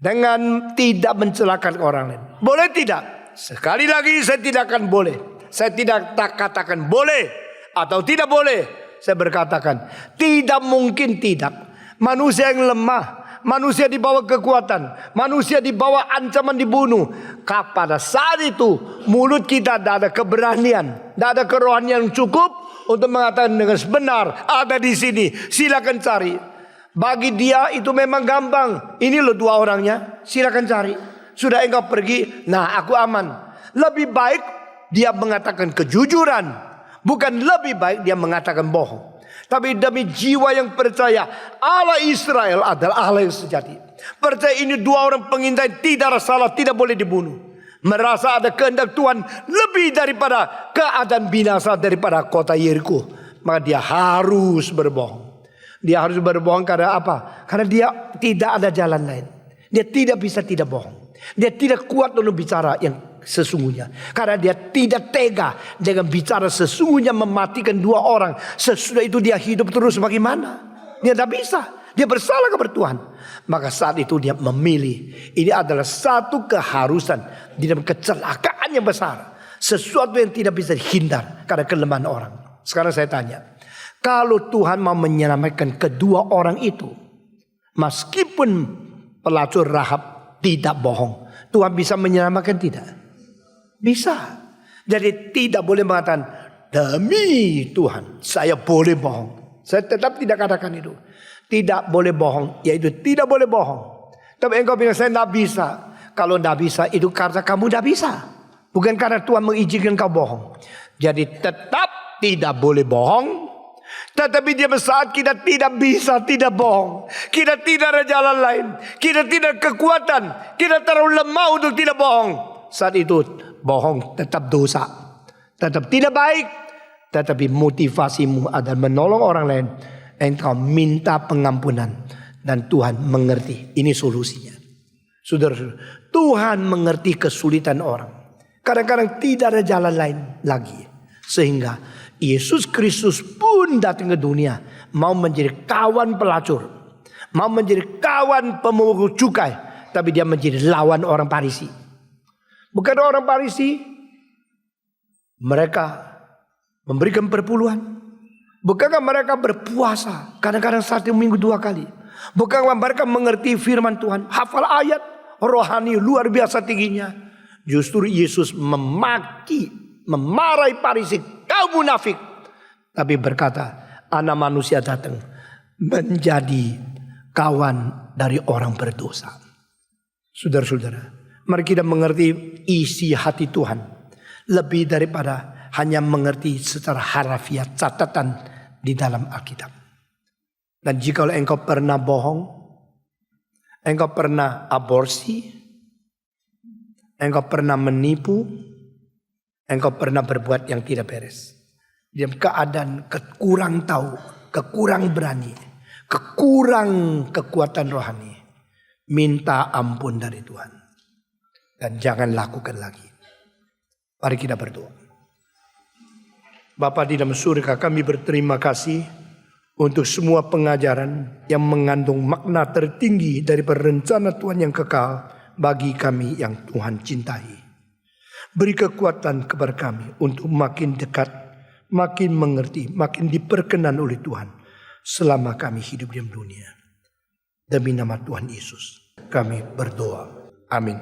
Dengan tidak mencelakakan orang lain. Boleh tidak? Sekali lagi saya tidak akan boleh. Saya tidak katakan boleh atau tidak boleh. Saya berkatakan tidak mungkin tidak. Manusia yang lemah. Manusia di bawah kekuatan. Manusia di bawah ancaman dibunuh. Pada saat itu mulut kita tidak ada keberanian. Tidak ada kerohanian yang cukup untuk mengatakan dengan sebenar. Ada di sini. Silakan cari. Bagi dia itu memang gampang. Ini loh 2 orangnya. Silakan cari. Sudah engkau pergi. Nah aku aman. Lebih baik dia mengatakan kejujuran. Bukan lebih baik dia mengatakan bohong. Tapi demi jiwa yang percaya Allah Israel adalah Allah yang sejati. Percaya ini 2 orang pengintai tidak ada salah, tidak boleh dibunuh. Merasa ada kehendak Tuhan lebih daripada keadaan binasa daripada kota Yeriko. Maka dia harus berbohong. Dia harus berbohong karena apa? Karena dia tidak ada jalan lain. Dia tidak bisa tidak bohong. Dia tidak kuat untuk bicara yang sesungguhnya. Karena dia tidak tega dengan bicara sesungguhnya mematikan 2 orang. Sesudah itu dia hidup terus bagaimana? Dia tidak bisa. Dia bersalah kepada Tuhan. Maka saat itu dia memilih. Ini adalah satu keharusan di dalam kecelakaan yang besar. Sesuatu yang tidak bisa dihindar karena kelemahan orang. Sekarang saya tanya. Kalau Tuhan mau menyelamatkan kedua orang itu. Meskipun pelacur Rahab tidak bohong. Tuhan bisa menyelamatkan tidak? Bisa. Jadi tidak boleh mengatakan demi Tuhan saya boleh bohong. Saya tetap tidak katakan itu. Tidak boleh bohong. Yaitu tidak boleh bohong. Tapi engkau bilang saya tidak bisa. Kalau tidak bisa itu karena kamu tidak bisa. Bukan karena Tuhan mengizinkan kau bohong. Jadi tetap tidak boleh bohong. Tetapi dia saat kita tidak bisa tidak bohong. Kita tidak ada jalan lain. Kita tidak kekuatan. Kita terlalu lemah untuk tidak bohong. Saat itu bohong tetap dosa. Tetap tidak baik. Tetapi motivasimu adalah menolong orang lain. Engkau minta pengampunan. Dan Tuhan mengerti. Ini solusinya. Saudara-saudara, Tuhan mengerti kesulitan orang. Kadang-kadang tidak ada jalan lain lagi. Sehingga Yesus Kristus pun datang ke dunia. Mau menjadi kawan pelacur. Mau menjadi kawan pemungut cukai. Tapi dia menjadi lawan orang Farisi. Bukan orang Farisi. Mereka memberikan perpuluhan. Bukankah mereka berpuasa. Kadang-kadang 1 minggu 2 kali. Bukankah mereka mengerti firman Tuhan. Hafal ayat. Rohani luar biasa tingginya. Justru Yesus memarahi Farisi. Kau munafik. Tapi berkata, Anak manusia datang menjadi kawan dari orang berdosa. Saudara-saudara, mari kita mengerti isi hati Tuhan. Lebih daripada hanya mengerti secara harafiah catatan di dalam Alkitab. Dan jika engkau pernah bohong, engkau pernah aborsi, engkau pernah menipu, engkau pernah berbuat yang tidak beres. Dalam keadaan kekurang tahu, kekurang berani, kekurang kekuatan rohani. Minta ampun dari Tuhan. Dan jangan lakukan lagi. Mari kita berdoa. Bapa di dalam surga, kami berterima kasih untuk semua pengajaran yang mengandung makna tertinggi dari rencana Tuhan yang kekal bagi kami yang Tuhan cintai. Beri kekuatan kepada kami untuk makin dekat, makin mengerti, makin diperkenan oleh Tuhan selama kami hidup di dunia. Demi nama Tuhan Yesus kami berdoa. Amin.